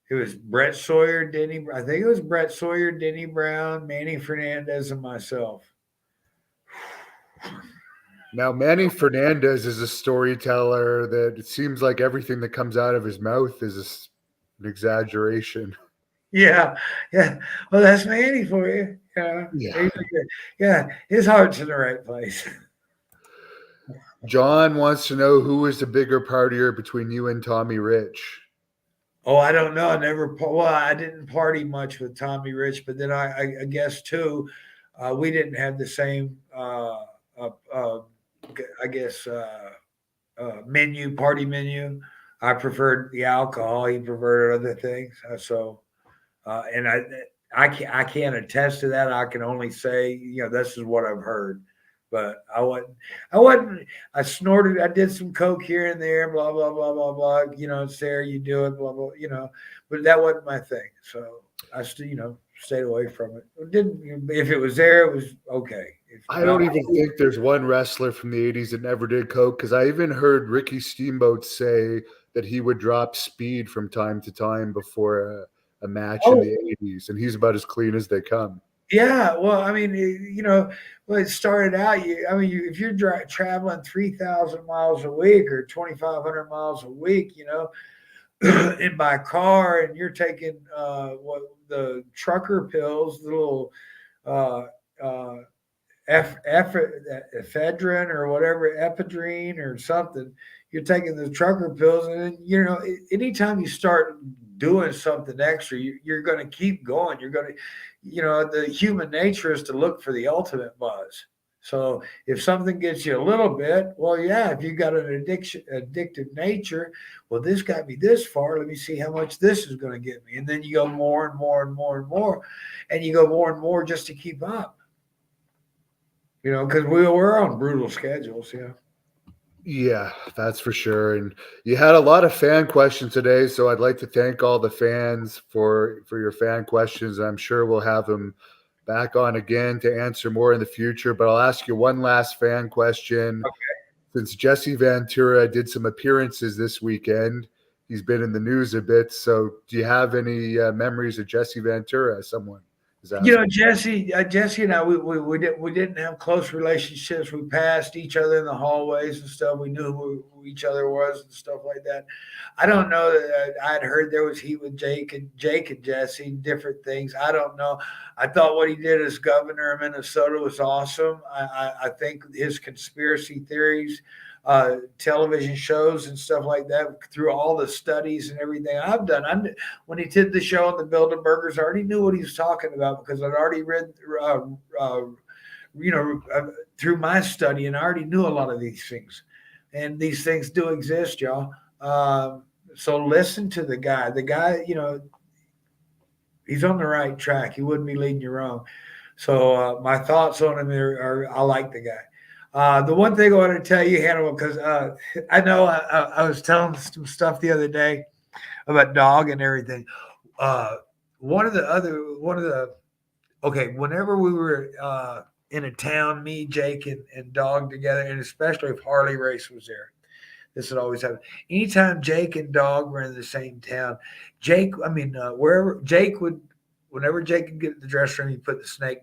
it was Brett Sawyer, Denny. I think it was Brett Sawyer, Denny Brown, Manny Fernandez, and myself. Now, Manny Fernandez is a storyteller that it seems like everything that comes out of his mouth is an exaggeration. Yeah, yeah. Well, that's Manny for you. Yeah, Yeah. he's a good. Yeah, his heart's in the right place. John wants to know who was the bigger partier between you and Tommy Rich. Oh, I don't know. I never. Well, I didn't party much with Tommy Rich, but then I guess too, we didn't have the same. Uh, uh, I guess party menu. I preferred the alcohol. He preferred other things. And I can't attest to that. I can only say, this is what I've heard. But I snorted, I did some coke here and there, blah, blah, blah, blah, blah. It's there, you do it, blah, blah, but that wasn't my thing. So I still, stayed away from it. If it was there, it was okay. If I not, don't even think there's one wrestler from the 80s that never did coke because I even heard Ricky Steamboat say that he would drop speed from time to time before a match in oh, the 80s, and he's about as clean as they come. yeah, well, I mean, when it started out, if you're traveling 3,000 miles a week or 2,500 miles a week, in by car, and you're taking what the trucker pills, the little uh, uh, ephedrine or whatever, ephedrine or something. You're taking the trucker pills, and then, anytime you start doing something extra, you're going to keep going. You're going to, the human nature is to look for the ultimate buzz. So if something gets you a little bit, well, yeah, if you got an addictive nature, well, this got me this far. Let me see how much this is going to get me. And then you go more and more and more and more, and you go more and more just to keep up. Because we were on brutal schedules. Yeah. Yeah, that's for sure. And you had a lot of fan questions today, so I'd like to thank all the fans for your fan questions. I'm sure we'll have them back on again to answer more in the future. But I'll ask you one last fan question. Since Jesse Ventura did some appearances this weekend, he's been in the news a bit. So, do you have any memories of Jesse Ventura as someone? Is asking. Jesse and I, we didn't have close relationships. We passed each other in the hallways and stuff. We knew who each other was and stuff like that. I don't know that I'd heard there was heat with Jake and Jesse, different things. I don't know. I thought what he did as governor of Minnesota was awesome. I think his conspiracy theories, television shows and stuff like that, through all the studies and everything I've done. When he did the show on the Bilderbergers, I already knew what he was talking about because I'd already read, through my study, and I already knew a lot of these things. And these things do exist, y'all. So listen to the guy. The guy, he's on the right track. He wouldn't be leading you wrong. So my thoughts on him are I like the guy. The one thing I want to tell you, Hannibal, because I know I was telling some stuff the other day about dog and everything. Whenever we were in a town, me, Jake, and dog together, and especially if Harley Race was there, this would always happen. Anytime Jake and dog were in the same town, whenever Jake could get to the dressing room, he put the snake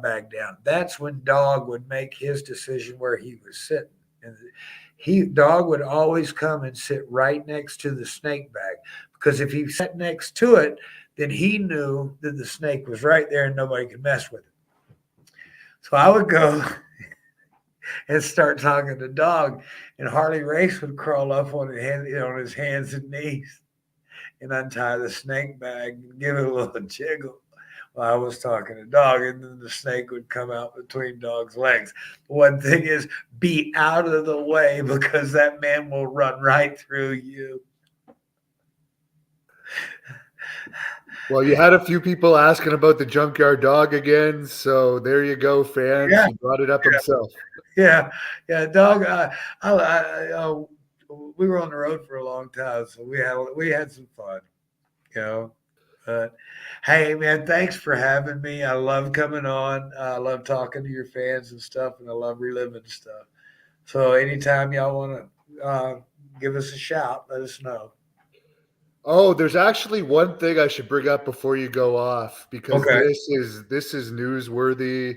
bag down. That's when dog would make his decision where he was sitting. And dog would always come and sit right next to the snake bag, because if he sat next to it, then he knew that the snake was right there and nobody could mess with it. So I would go and start talking to dog, and Harley Race would crawl up on his hands and knees and untie the snake bag and give it a little jiggle while I was talking to dog, and then the snake would come out between dog's legs. One thing is, be out of the way, because that man will run right through you. Well, you had a few people asking about the junkyard dog again, so there you go, fans. Yeah. He brought it up himself. Yeah, dog. We were on the road for a long time, so we had some fun, you know. But hey, man, thanks for having me. I love coming on. I love talking to your fans and stuff, and I love reliving stuff. So anytime y'all want to give us a shout, let us know. Oh, there's actually one thing I should bring up before you go off, because Okay. this is newsworthy.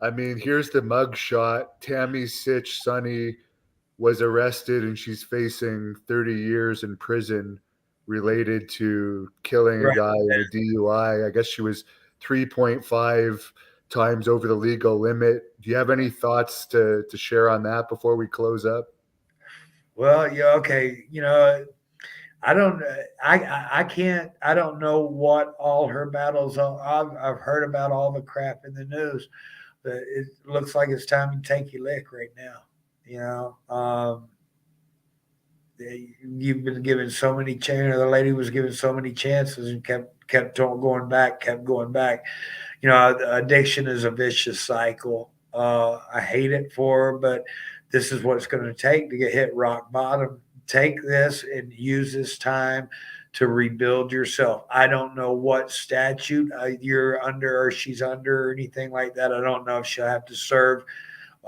I mean, here's the mug shot. Tammy Sitch Sonny was arrested and she's facing 30 years in prison related to killing a Right. guy in a DUI. I guess she was 3.5 times over the legal limit. Do you have any thoughts to share on that before we close up? Well, yeah, okay. I don't. I can't. I don't know what all her battles are. I've heard about all the crap in the news, but it looks like it's time to take your lick right now. You've been given so many chances. The lady was given so many chances and kept going back, kept going back. Addiction is a vicious cycle. I hate it for her, but this is what it's going to take to get hit rock bottom. Take this and use this time to rebuild yourself. I don't know what statute you're under or she's under or anything like that. I don't know if she'll have to serve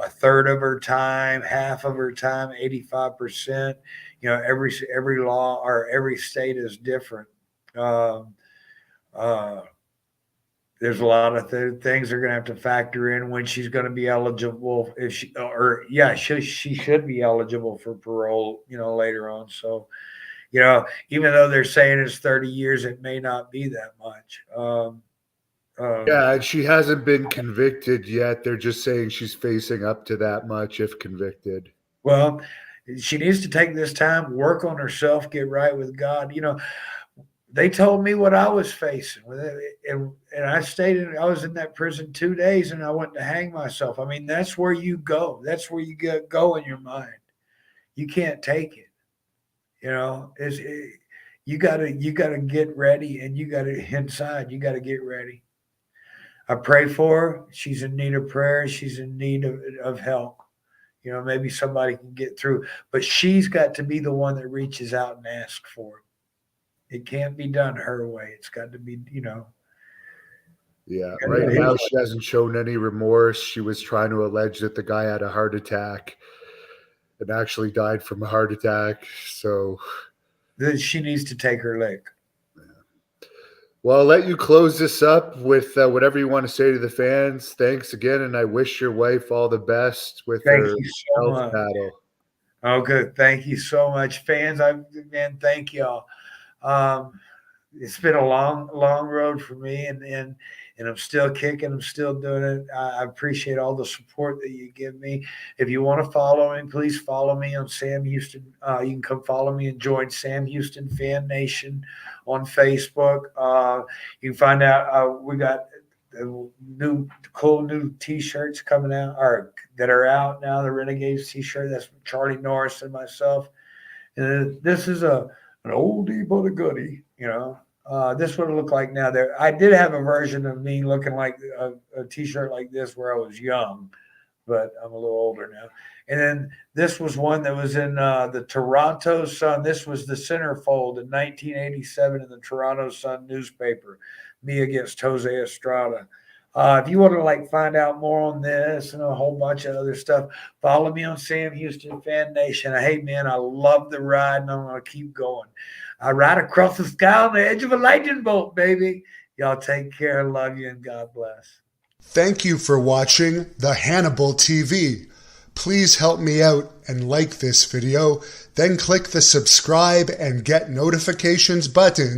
a third of her time, half of her time, 85%. Every law or every state is different. There's a lot of things they're going to have to factor in when she's going to be eligible. She should be eligible for parole, later on. So, even though they're saying it's 30 years, it may not be that much. Yeah, and she hasn't been convicted yet. They're just saying she's facing up to that much if convicted. Well, she needs to take this time, work on herself, get right with God. They told me what I was facing, and I was in that prison 2 days, and I went to hang myself. I mean, that's where you go. That's where you go in your mind. You can't take it. You gotta get ready, and you gotta get ready. I pray for her. She's in need of prayer. She's in need of help. Maybe somebody can get through, but she's got to be the one that reaches out and asks for it. It can't be done her way. It's got to be, Yeah, right now she hasn't shown any remorse. She was trying to allege that the guy had a heart attack and actually died from a heart attack. So she needs to take her lick. Well, I'll let you close this up with whatever you want to say to the fans. Thanks again, and I wish your wife all the best with Thank her you so health much. battle. Oh, good. Thank you so much, fans. Man, thank y'all. Um, it's been a long road for me, and I'm still kicking. I'm still doing it. I appreciate all the support that you give me. If you want to follow me, please follow me on Sam Houston. You can come follow me and join Sam Houston Fan Nation on Facebook. You can find out we got cool new T-shirts coming out, or that are out now. The Renegades T-shirt. That's Charlie Norris and myself. And this is an oldie but a goodie, you know. This would look like now. There, I did have a version of me looking like a T-shirt like this where I was young, but I'm a little older now. And then this was one that was in the Toronto Sun. This was the centerfold in 1987 in the Toronto Sun newspaper. Me against Jose Estrada. If you want to find out more on this and a whole bunch of other stuff, follow me on Sam Houston Fan Nation. Hey man, I love the ride and I'm gonna keep going. I ride across the sky on the edge of a lightning bolt, baby. Y'all take care, love you, and God bless. Thank you for watching the Hannibal TV. Please help me out and like this video, then click the subscribe and get notifications buttons